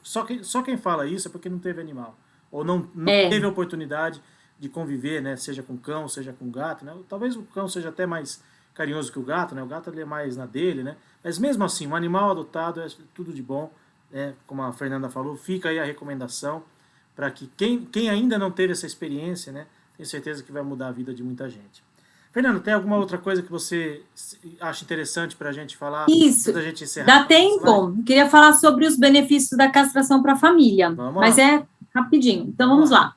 Só quem fala isso é porque não teve animal ou não teve a oportunidade de conviver, né? Seja com cão, seja com gato, né? Talvez o cão seja até mais carinhoso que o gato, né? O gato ele é mais na dele, né? Mas mesmo assim, um animal adotado é tudo de bom, né? Como a Fernanda falou, fica aí a recomendação para que quem ainda não teve essa experiência, né? Tenho certeza que vai mudar a vida de muita gente. Fernanda, tem alguma outra coisa que você acha interessante para a gente falar? Isso, da gente encerrar? dá tempo. Queria falar sobre os benefícios da castração para a família, mas é rapidinho. Então, vamos lá.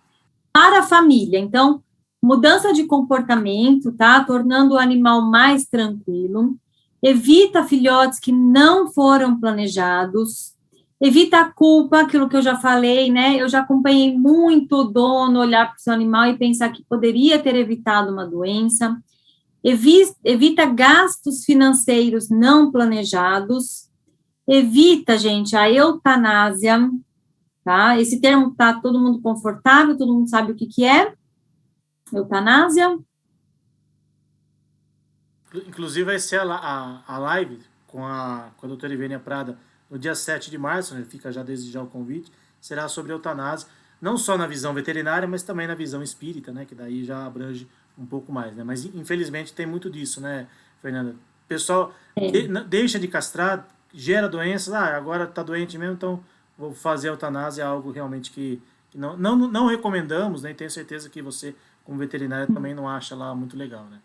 Para a família, então, mudança de comportamento, tá? Tornando o animal mais tranquilo, evita filhotes que não foram planejados, evita a culpa, aquilo que eu já falei, né? Eu já acompanhei muito o dono olhar para o seu animal e pensar que poderia ter evitado uma doença, evita gastos financeiros não planejados, evita, gente, a eutanásia, tá? Esse termo está todo mundo confortável, todo mundo sabe o que é eutanásia. Inclusive vai ser a live com a doutora Ivênia Prada no dia 7 de março, né? Fica já desde já o convite, será sobre eutanásia, não só na visão veterinária, mas também na visão espírita, né? Que daí já abrange um pouco mais, né? Mas infelizmente tem muito disso, né, Fernanda? O pessoal deixa de castrar, gera doenças, agora está doente mesmo, então vou fazer a eutanásia, é algo realmente que não recomendamos, né? E tenho certeza que você, como veterinária, também não acha lá muito legal, né?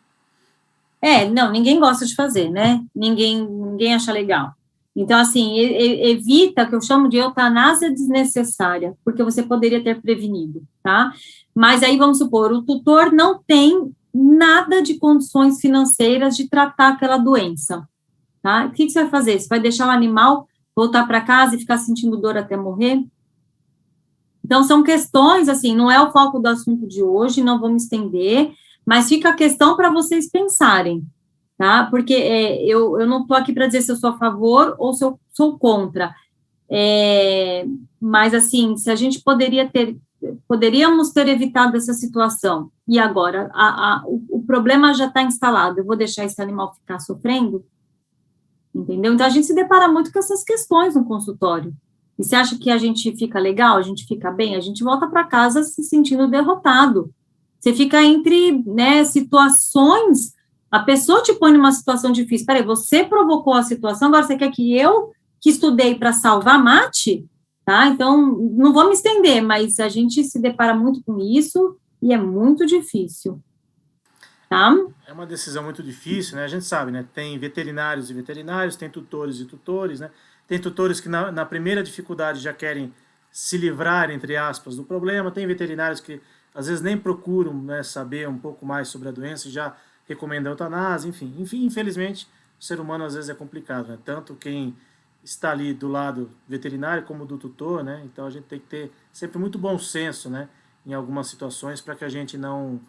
Não, ninguém gosta de fazer, né? Ninguém acha legal. Então, assim, evita, que eu chamo de eutanásia desnecessária, porque você poderia ter prevenido, tá? Mas aí, vamos supor, o tutor não tem nada de condições financeiras de tratar aquela doença, tá? O que você vai fazer? Você vai deixar o animal voltar para casa e ficar sentindo dor até morrer? Então, são questões, assim, não é o foco do assunto de hoje, não vamos estender, mas fica a questão para vocês pensarem, tá? Porque eu não estou aqui para dizer se eu sou a favor ou se eu sou contra. Mas, assim, se a gente poderíamos ter evitado essa situação, e agora, o problema já está instalado, eu vou deixar esse animal ficar sofrendo? Entendeu? Então, a gente se depara muito com essas questões no consultório. E você acha que a gente fica legal, a gente fica bem, a gente volta para casa se sentindo derrotado. Você fica entre, né, situações, a pessoa te põe numa situação difícil. Peraí, você provocou a situação, agora você quer que eu, que estudei para salvar, mate? Tá? Então, não vou me estender, mas a gente se depara muito com isso e é muito difícil. Tá? É uma decisão muito difícil, né? A gente sabe, né? Tem veterinários e veterinários, tem tutores e tutores, né? Tem tutores que na primeira dificuldade já querem se livrar, entre aspas, do problema. Tem veterinários que às vezes nem procuram, né, saber um pouco mais sobre a doença e já recomendam a eutanásia, enfim. Infelizmente, o ser humano às vezes é complicado, né? Tanto quem está ali do lado veterinário como do tutor, né? Então a gente tem que ter sempre muito bom senso, né? Em algumas situações para que a gente não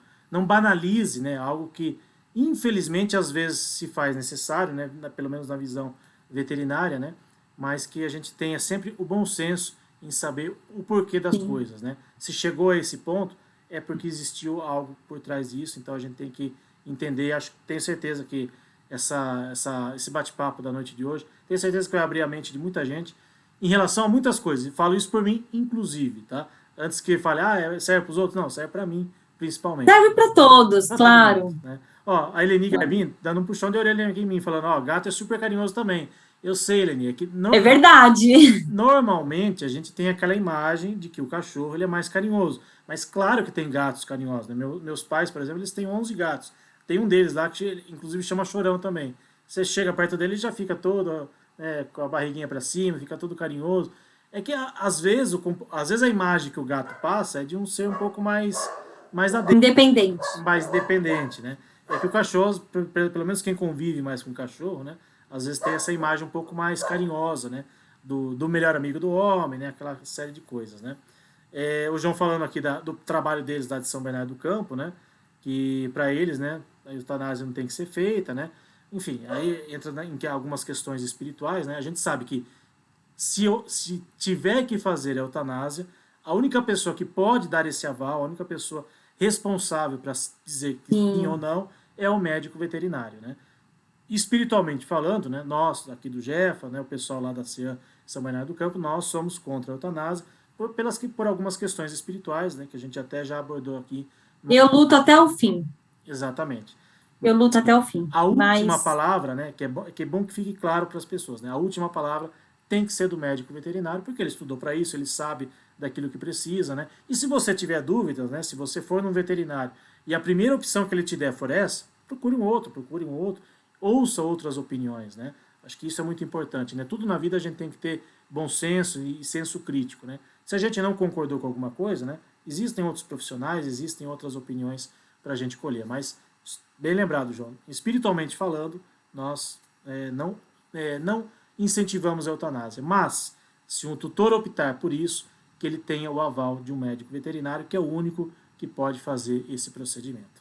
banalize, né, algo que infelizmente às vezes se faz necessário, né, pelo menos na visão veterinária, né, mas que a gente tenha sempre o bom senso em saber o porquê das coisas, né. Se chegou a esse ponto é porque existiu algo por trás disso, então a gente tem que entender. Tenho certeza que esse bate-papo da noite de hoje, tenho certeza que vai abrir a mente de muita gente em relação a muitas coisas. E falo isso por mim, inclusive, tá? Antes que fale, serve para os outros, não, serve para mim principalmente. Serve para todos, pra claro. todo mundo, né? Ó, a Eleni Garbin dando um puxão de orelha aqui em mim, falando, ó, gato é super carinhoso também. Eu sei, Eleni, é que É verdade. normalmente a gente tem aquela imagem de que o cachorro ele é mais carinhoso. Mas claro que tem gatos carinhosos, né? Meus pais, por exemplo, eles têm 11 gatos. Tem um deles lá que inclusive chama Chorão também. Você chega perto dele e já fica todo, né, com a barriguinha para cima, fica todo carinhoso. É que às vezes a imagem que o gato passa é de um ser um pouco mais Independente. mais dependente, né? É que o cachorro, pelo menos quem convive mais com o cachorro, né? Às vezes tem essa imagem um pouco mais carinhosa, né? Do melhor amigo do homem, né? Aquela série de coisas, né? O João falando aqui do trabalho deles lá de São Bernardo do Campo, né? Que para eles, né? A eutanásia não tem que ser feita, né? Enfim, aí entra em algumas questões espirituais, né? A gente sabe que se tiver que fazer a eutanásia, a única pessoa que pode dar esse aval, a única pessoa responsável para dizer que sim ou não é o médico veterinário, né? Espiritualmente falando, né, nós aqui do Jefa, né, o pessoal lá da CEAM São Bernardo do Campo, nós somos contra a eutanásia por algumas questões espirituais, né, que a gente até já abordou aqui. Eu luto até o fim. Exatamente. Eu luto até o fim. A última palavra, né, que é bom que fique claro para as pessoas, né, a última palavra tem que ser do médico veterinário, porque ele estudou para isso, ele sabe daquilo que precisa, né? E se você tiver dúvidas, né, se você for num veterinário e a primeira opção que ele te der for essa, procure um outro, ouça outras opiniões, né? Acho que isso é muito importante, né? Tudo na vida a gente tem que ter bom senso e senso crítico, né? Se a gente não concordou com alguma coisa, né, existem outros profissionais, existem outras opiniões para a gente colher, mas bem lembrado, João, espiritualmente falando, nós não incentivamos a eutanásia, mas se um tutor optar por isso, que ele tenha o aval de um médico veterinário, que é o único que pode fazer esse procedimento.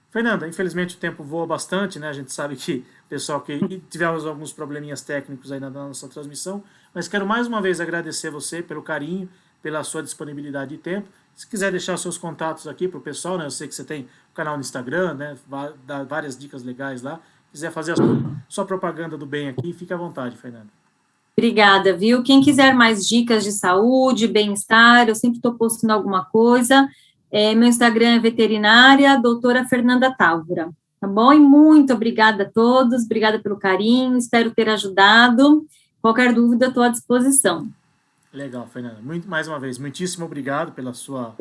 Fernanda, infelizmente o tempo voa bastante, né? A gente sabe que pessoal que tivemos alguns probleminhas técnicos aí na nossa transmissão, mas quero mais uma vez agradecer você pelo carinho, pela sua disponibilidade de tempo. Se quiser deixar os seus contatos aqui para o pessoal, né? Eu sei que você tem um canal no Instagram, né? Dá várias dicas legais lá. Quiser fazer a sua propaganda do bem aqui, fique à vontade, Fernanda. Obrigada, viu? Quem quiser mais dicas de saúde, bem-estar, eu sempre estou postando alguma coisa. Meu Instagram é veterinária, doutora Fernanda Távora, tá bom? E muito obrigada a todos, obrigada pelo carinho, espero ter ajudado. Qualquer dúvida, estou à disposição. Legal, Fernanda. Mais uma vez, muitíssimo obrigado pelo seu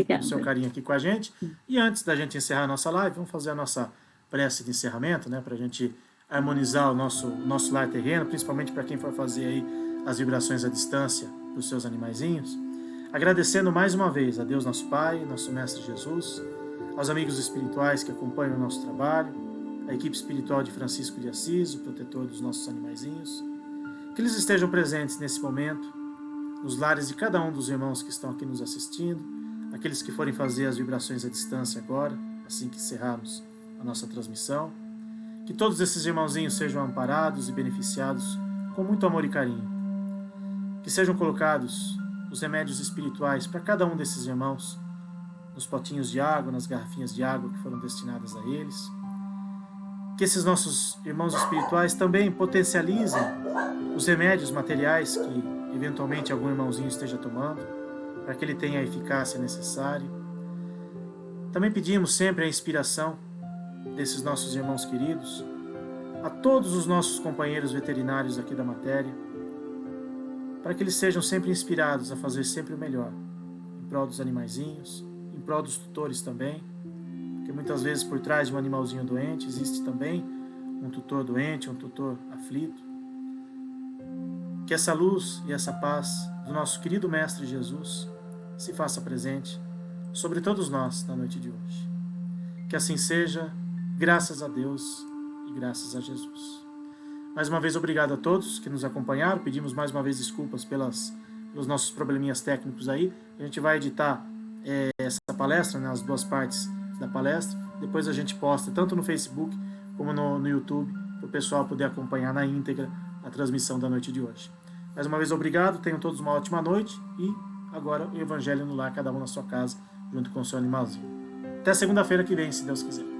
carinho aqui com a gente. E antes da gente encerrar a nossa live, vamos fazer a nossa prece de encerramento, né? Para a gente harmonizar o nosso lar terreno, principalmente para quem for fazer aí as vibrações à distância dos seus animaizinhos. Agradecendo mais uma vez a Deus nosso Pai, nosso Mestre Jesus, aos amigos espirituais que acompanham o nosso trabalho, a equipe espiritual de Francisco de Assis, o protetor dos nossos animaizinhos, que eles estejam presentes nesse momento, nos lares de cada um dos irmãos que estão aqui nos assistindo, aqueles que forem fazer as vibrações à distância agora, assim que encerrarmos a nossa transmissão, Que todos esses irmãozinhos sejam amparados e beneficiados com muito amor e carinho. Que sejam colocados os remédios espirituais para cada um desses irmãos, nos potinhos de água, nas garrafinhas de água que foram destinadas a eles. Que esses nossos irmãos espirituais também potencializem os remédios materiais que eventualmente algum irmãozinho esteja tomando, para que ele tenha a eficácia necessária. Também pedimos sempre a inspiração desses nossos irmãos queridos, a todos os nossos companheiros veterinários aqui da matéria, para que eles sejam sempre inspirados a fazer sempre o melhor, em prol dos animaizinhos, em prol dos tutores também, porque muitas vezes por trás de um animalzinho doente existe também um tutor doente, um tutor aflito. Que essa luz e essa paz do nosso querido Mestre Jesus se faça presente sobre todos nós na noite de hoje. Que assim seja, graças a Deus e graças a Jesus. Mais uma vez, obrigado a todos que nos acompanharam. Pedimos mais uma vez desculpas pelos nossos probleminhas técnicos aí. A gente vai editar essa palestra, nas duas partes da palestra. Depois a gente posta tanto no Facebook como no YouTube, para o pessoal poder acompanhar na íntegra a transmissão da noite de hoje. Mais uma vez, obrigado. Tenham todos uma ótima noite. E agora o Evangelho no lar, cada um na sua casa, junto com o seu animalzinho. Até segunda-feira que vem, se Deus quiser.